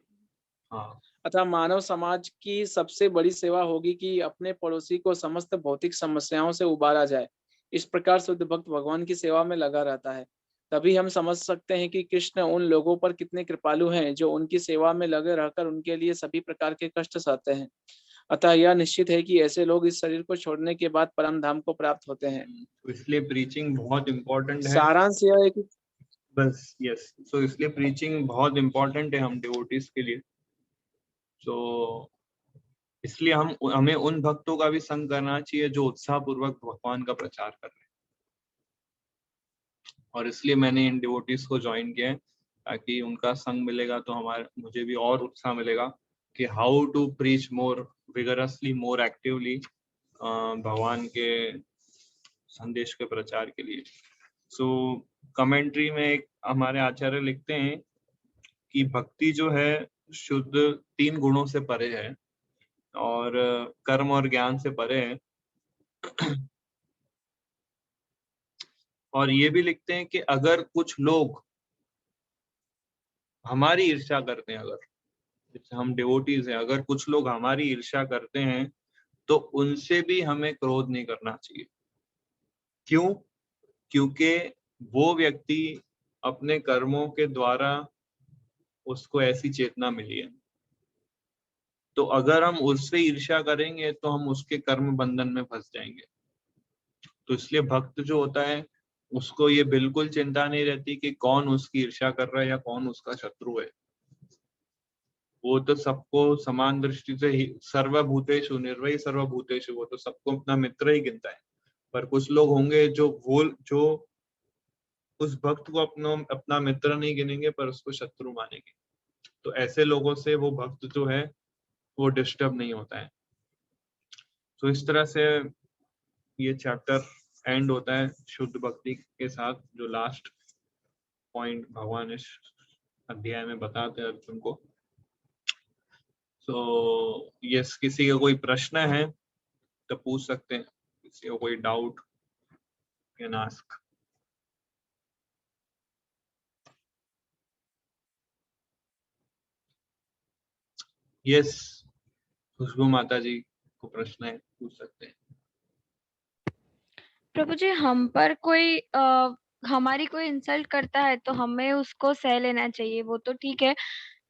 अतः मानव समाज की सबसे बड़ी सेवा होगी कि अपने पड़ोसी को समस्त भौतिक समस्याओं से उबारा जाए। इस प्रकार शुद्ध भक्त भगवान की सेवा में लगा रहता है। तभी हम समझ सकते हैं कि कृष्ण उन लोगों पर कितने कृपालु हैं जो उनकी सेवा में लगे रहकर उनके लिए सभी प्रकार के कष्ट सहते हैं। अतः यह निश्चित है कि ऐसे लोग इस शरीर को छोड़ने के बाद परम धाम को प्राप्त होते हैं। तो इसलिए प्रीचिंग बहुत इम्पोर्टेंट है। सारांश यह है कि बस यस, तो इसलिए प्रीचिंग बहुत इम्पोर्टेंट है हम डिवोटीज के लिए। तो इसलिए हमें उन भक्तों का भी संग करना चाहिए जो उत्साह पूर्वक भगवान का प्रचार कर रहे हैं। और इसलिए मैंने इन डिवोटीज को ज्वाइन किया है, ताकि उनका संग मिलेगा तो मुझे भी और उत्साह मिलेगा कि how to preach more vigorously, more actively भगवान के संदेश के प्रचार के लिए। सो कमेंट्री में एक हमारे आचार्य लिखते हैं कि भक्ति जो है शुद्ध 3 गुणों से परे है और कर्म और ज्ञान से परे है। और ये भी लिखते हैं कि अगर कुछ लोग हमारी ईर्ष्या करते हैं, अगर जैसे हम डिवोटीज हैं, अगर कुछ लोग हमारी ईर्ष्या करते हैं तो उनसे भी हमें क्रोध नहीं करना चाहिए। क्यों? क्योंकि वो व्यक्ति अपने कर्मों के द्वारा उसको ऐसी चेतना मिली है। तो अगर हम उससे ईर्ष्या करेंगे तो हम उसके कर्म बंधन में फंस जाएंगे। तो इसलिए भक्त जो होता है उसको ये बिल्कुल चिंता नहीं रहती कि कौन उसकी ईर्ष्या कर रहा है या कौन उसका शत्रु है। वो तो सबको समान दृष्टि से ही, सर्वभूतेषु निर्वयी सर्वभूतेषु, वो तो सबको अपना मित्र ही गिनता है। पर कुछ लोग होंगे जो उस भक्त को अपना मित्र नहीं गिनेंगे पर उसको शत्रु मानेंगे। तो ऐसे लोगों से वो भक्त जो है वो डिस्टर्ब नहीं होता है। तो इस तरह से ये चैप्टर एंड होता है शुद्ध भक्ति के साथ, जो लास्ट पॉइंट भगवान इस अध्याय में बताते हैं अर्जुन को। तो यस, किसी का कोई प्रश्न है तो पूछ सकते हैं, किसी को कोई डाउट कैन आस्क। यस, खुशबू माता जी को प्रश्न है, पूछ सकते हैं। प्रभु जी, हम पर कोई हमारी कोई इंसल्ट करता है तो हमें उसको सह लेना चाहिए, वो तो ठीक है।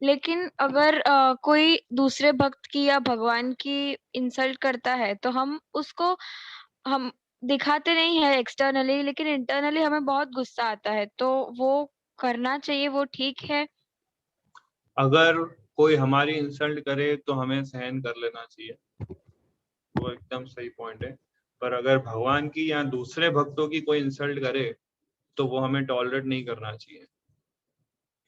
लेकिन अगर कोई दूसरे भक्त की या भगवान की इंसल्ट करता है तो हम दिखाते नहीं है एक्सटर्नली, लेकिन इंटरनली हमें बहुत गुस्सा आता है, तो वो करना चाहिए, वो ठीक है? अगर कोई हमारी इंसल्ट करे तो हमें सहन कर लेना चाहिए, वो एकदम सही पॉइंट है। पर अगर भगवान की या दूसरे भक्तों की कोई इंसल्ट करे तो वो हमें टॉलरेट नहीं करना चाहिए,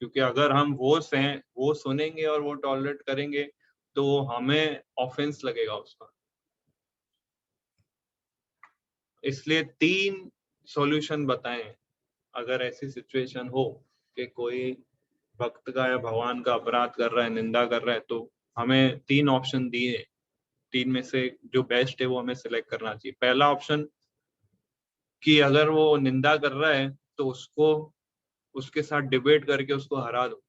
क्योंकि अगर हम वो सुनेंगे और वो टॉलरेट करेंगे तो हमें ऑफेंस लगेगा उसका। इसलिए 3 सॉल्यूशन बताएं अगर ऐसी सिचुएशन हो कि कोई भक्त का या भगवान का अपराध कर रहा है, निंदा कर रहा है, तो हमें 3 ऑप्शन दिए, 3 में से जो बेस्ट है वो हमें सिलेक्ट करना चाहिए। पहला ऑप्शन कि अगर वो निंदा कर रहा है तो उसके साथ डिबेट करके उसको हरा दो,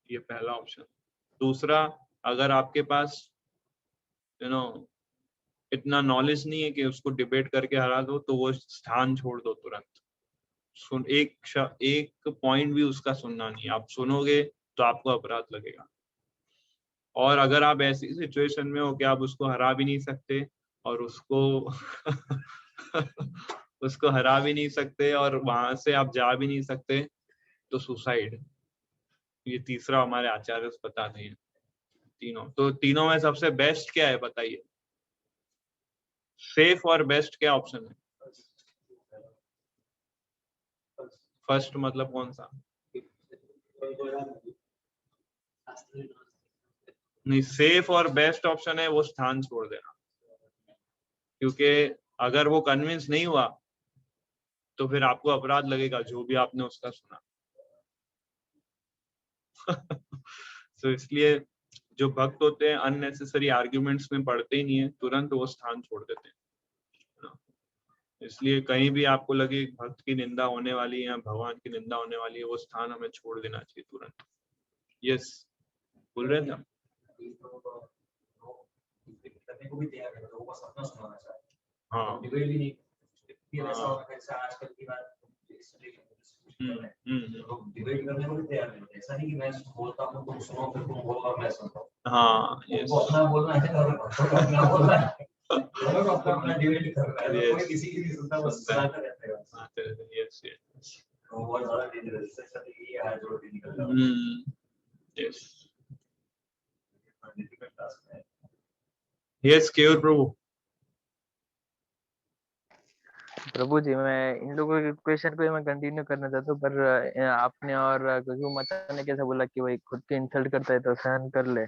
ये पहला ऑप्शन। दूसरा, अगर आपके पास इतना नॉलेज नहीं है कि उसको डिबेट करके हरा दो, तो वो स्थान छोड़ दो तुरंत। एक पॉइंट भी उसका सुनना नहीं, आप सुनोगे तो आपको अपराध लगेगा। और अगर आप ऐसी सिचुएशन में हो कि आप उसको हरा भी नहीं सकते और उसको उसको हरा भी नहीं सकते और वहां से आप जा भी नहीं सकते, तो सुसाइड। ये तीसरा हमारे आचार्य बताते हैं। तीनों में सबसे बेस्ट क्या है बताइए? सेफ और बेस्ट क्या ऑप्शन है? फर्स्ट मतलब कौन सा? नहीं, सेफ और बेस्ट ऑप्शन है वो स्थान छोड़ देना, क्योंकि अगर वो कन्विंस नहीं हुआ तो फिर आपको अपराध लगेगा जो भी आपने उसका सुना। तो इसलिए जो भक्त होते हैं अननेसेसरी आर्ग्यूमेंट्स में पड़ते ही नहीं है, तुरंत वो स्थान छोड़ देते हैं। इसलिए कहीं भी आपको लगे भक्त की निंदा होने वाली है या भगवान की निंदा होने वाली है, वो स्थान हमें छोड़ देना चाहिए तुरंत। यस, बोल रहे थे हम? हाँ, डिबेट करने को भी तैयार नहीं होते। ऐसा नहीं कि मैं बोलता हूँ तुम सुनो, फिर तुम बोलो और मैं सुनता हूँ। हाँ, वो अपना बोलना है, अपना बोलना है, अपना डिबेट कर रहा है, कोई किसी की नहीं सुनता, बस सुनाता रहता है। यस यस, वो बहुत ज़्यादा डेंजरस है, ऐसा नहीं है, जो भी निकलता है। यस डिफिकल्ट टास्क है। यस, केवल प्रभु। प्रभु जी, मैं इन लोगों के क्वेश्चन को मैं कंटिन्यू करना चाहता हूँ, पर आपने और खुशबू माता ने कैसा बोला कि भाई खुद के इंसल्ट करता है तो सहन कर ले,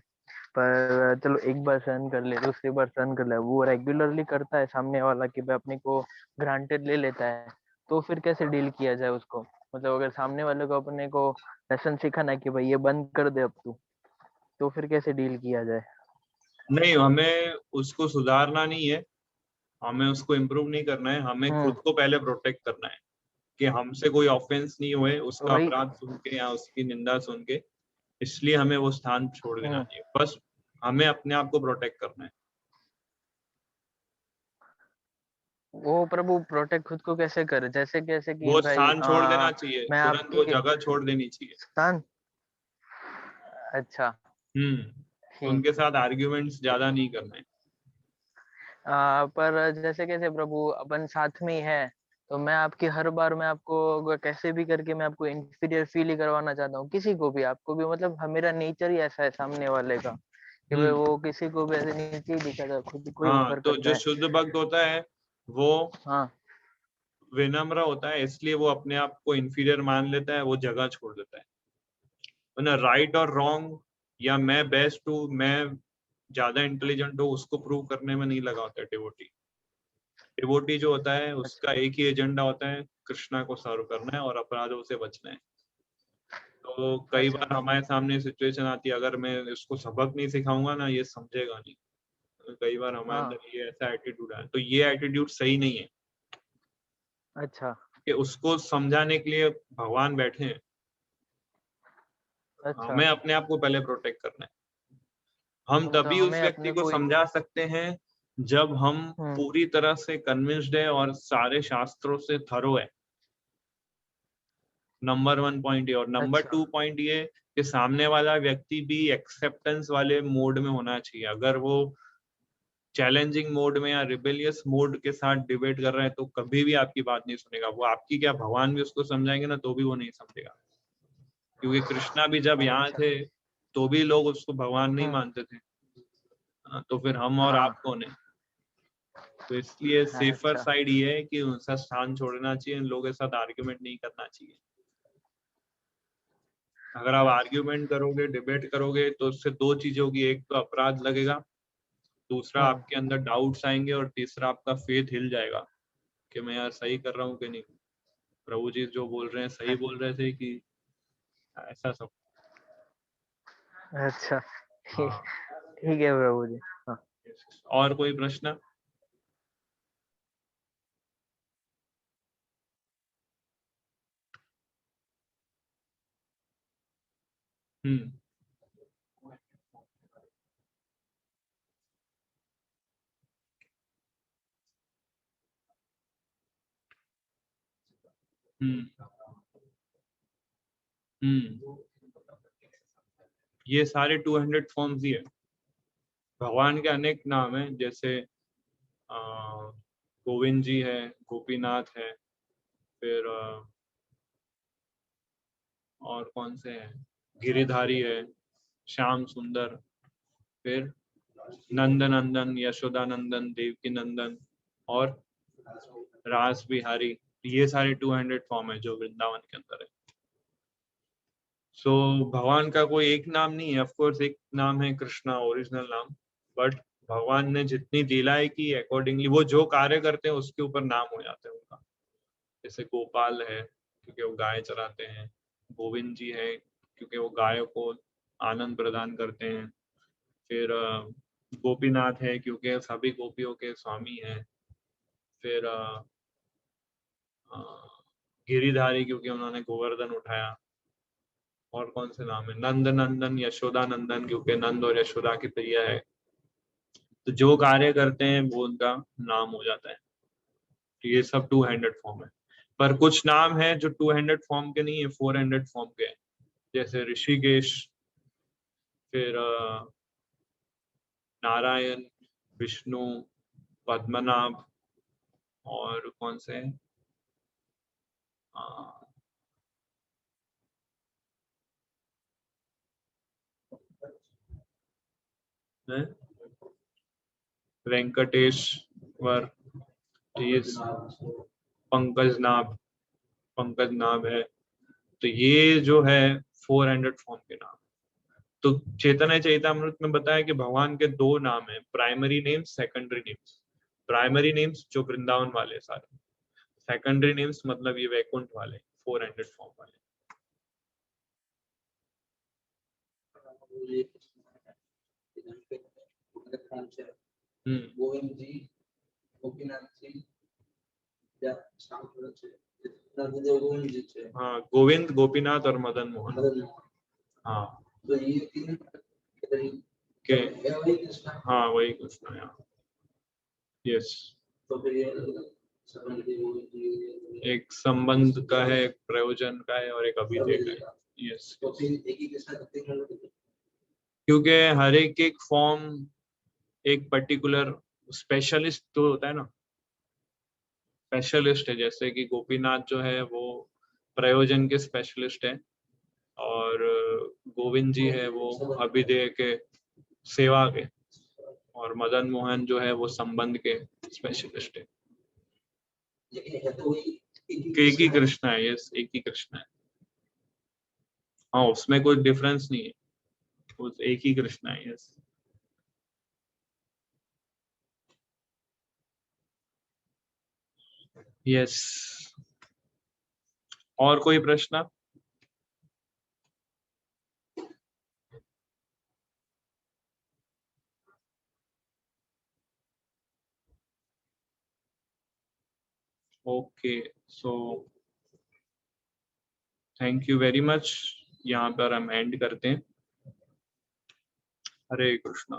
पर चलो एक बार सहन कर ले, दूसरी बार सहन कर ले, वो रेगुलरली करता है सामने वाला कि भाई अपने को ग्रांटेड ले लेता है, तो फिर कैसे डील किया जाए उसको? मतलब अगर सामने वाले को अपने को लेसन सिखाना है कि भाई ये बंद कर दे अब तू, तो फिर कैसे डील किया जाए? नहीं, हमें उसको सुधारना नहीं है, हमें उसको इम्प्रूव नहीं करना है, हमें खुद को पहले प्रोटेक्ट करना है कि हमसे कोई ऑफेंस नहीं हुए उसका वही। अपराध सुन के या उसकी निंदा सुन के। इसलिए हमें वो स्थान छोड़ देना चाहिए। बस हमें अपने आप को प्रोटेक्ट करना है। वो प्रभु प्रोटेक्ट खुद को कैसे करे? जैसे कैसे कि वो भाई स्थान छोड़ देना चाहिए, मैं तुरंत वो आपकी जगह छोड़ देनी चाहिए। स्थान। अच्छा, उनके साथ आर्ग्यूमेंट्स ज्यादा नहीं करना है। पर जैसे कैसे प्रभु अपन साथ में ही है, तो मैं आपकी हर बार मैं आपको कैसे भी करके मैं आपको इंफीरियर फील ही करवाना चाहता हूँ, किसी को भी, आपको भी, मतलब मेरा नेचर ही ऐसा है सामने वाले का कि भाई वो किसी को भी ऐसे नीचे ही दिखाता, खुद को ही हाँ, ऊपर तो करता जो है। शुद्ध भक्त होता है वो हाँ विनम्र होता है, इसलिए वो अपने आप को इंफीरियर मान लेता है, वो जगह छोड़ देता है। ना राइट और रॉन्ग या मैं बेस्ट हूँ, मैं ज्यादा इंटेलिजेंट हूँ, उसको प्रूव करने में नहीं लगा होता है डिवोटी। डिवोटी जो होता है उसका एक ही एजेंडा होता है, कृष्णा को सर्व करना है और अपराधों से बचना है। तो कई बार हमारे सामने सिचुएशन आती है, अगर मैं इसको सबक नहीं सिखाऊंगा ना, ये समझेगा नहीं। कई बार हमारे हाँ। अंदर ये ऐसा एटीट्यूड है, तो ये एटीट्यूड सही नहीं है अच्छा कि उसको समझाने के लिए भगवान बैठे हैं। अच्छा। हमें अपने आप को पहले प्रोटेक्ट करना है। हम तो तभी उस हमें व्यक्ति अपने को को समझा सकते हैं जब हम पूरी तरह से कन्विंस्ड है और सारे शास्त्रों से थरो है। नंबर 1 पॉइंट ये, और नंबर अच्छा 2 पॉइंट ये कि सामने वाला व्यक्ति भी एक्सेप्टेंस वाले मोड में होना चाहिए। अगर वो चैलेंजिंग मोड में या रिबेलियस मोड के साथ डिबेट कर रहा है तो कभी भी आपकी बात नहीं सुनेगा। वो आपकी क्या, भगवान भी उसको समझाएंगे ना तो भी वो नहीं समझेगा, क्योंकि कृष्णा भी जब यहाँ अच्छा। थे तो भी लोग उसको भगवान नहीं मानते थे। तो फिर हम और हाँ आप कौन है? तो इसलिए सेफर अच्छा साइड ये है कि उनका स्थान छोड़ना चाहिए, इन लोगों के साथ आर्ग्यूमेंट नहीं करना चाहिए। अगर आप आर्ग्यूमेंट करोगे, डिबेट करोगे, तो उससे दो चीजों की, एक तो अपराध लगेगा, दूसरा आपके अंदर डाउट्स आएंगे, और तीसरा आपका फेथ हिल जाएगा कि मैं यार सही कर रहा हूँ कि नहीं, प्रभु जी जो बोल रहे हैं सही बोल रहे थे कि ऐसा सब। अच्छा। हाँ। ठीक है प्रभु जी। हाँ और कोई प्रश्न? हम्म हम्म हम्म ये सारे 200 फॉर्म्स ही है। भगवान के अनेक नाम हैं, जैसे गोविंद जी है, गोपीनाथ है, फिर और कौन से हैं, गिरिधारी है, श्याम सुंदर, फिर नंद नंदन, यशोदा नंदन, देवकी नंदन, और रास बिहारी। ये सारे 200 फॉर्म है जो वृंदावन के अंदर है। सो भगवान का कोई एक नाम नहीं है। ऑफ कोर्स एक नाम है कृष्णा, ओरिजिनल नाम, बट भगवान ने जितनी लीलाएं की अकॉर्डिंगली वो जो कार्य करते हैं उसके ऊपर नाम हो जाते हैं उनका। जैसे गोपाल है क्योंकि वो गाय चराते हैं, गोविंद जी है क्योंकि वो गायों को आनंद प्रदान करते हैं, फिर गोपीनाथ है क्योंकि सभी गोपियों के स्वामी हैं, फिर गिरिधारी क्योंकि उन्होंने गोवर्धन उठाया, और कौन से नाम है, नंद नंदन, यशोदा नंदन क्योंकि नंद और यशोदा की प्रिय है। तो जो कार्य करते हैं वो उनका नाम हो जाता है। तो ये सब 200 फॉर्म है। पर कुछ नाम है जो 200 फॉर्म के नहीं है, 400 फॉर्म के हैं, जैसे ऋषिकेश, फिर नारायण, विष्णु, पद्मनाभ, और कौन से हैं? वेंकटेश्वर, पंकज नाभ है। तो ये जो है 400 फॉर्म के नाम। तो चैतन्य चैतामृत में बताया कि भगवान के दो नाम है, primary names, secondary names. Primary names जो वृंदावन वाले सारे, सेकेंडरी नेम्स मतलब ये वैकुंठ वाले 400 फॉर्म वाले। गोविंद जी, गोपीनाथ जी, हाँ, गोविंद, गोपीनाथ और मदन मोहन। हाँ तो ये तीन के, हाँ वही कृष्ण है। यस, तो फिर एक संबंध का है, एक प्रयोजन का है, और एक अभिधेय का है। यस, तो फिर एक ही कृष्ण क्योंकि हर एक फॉर्म एक पर्टिकुलर स्पेशलिस्ट तो होता है ना, स्पेशलिस्ट है। जैसे कि गोपीनाथ जो है वो प्रयोजन के स्पेशलिस्ट है, और गोविंद जी है वो अभिधेय के सेवा के, और मदन मोहन जो है वो संबंध के स्पेशलिस्ट है। एक ही कृष्ण है, यस, एक ही कृष्ण है। हाँ, उसमें कोई डिफरेंस नहीं है, उस एक ही कृष्ण है, यस। यस, और कोई प्रश्न? Okay, so thank you very much. यहाँ पर हम एंड करते हैं। हरे कृष्णा।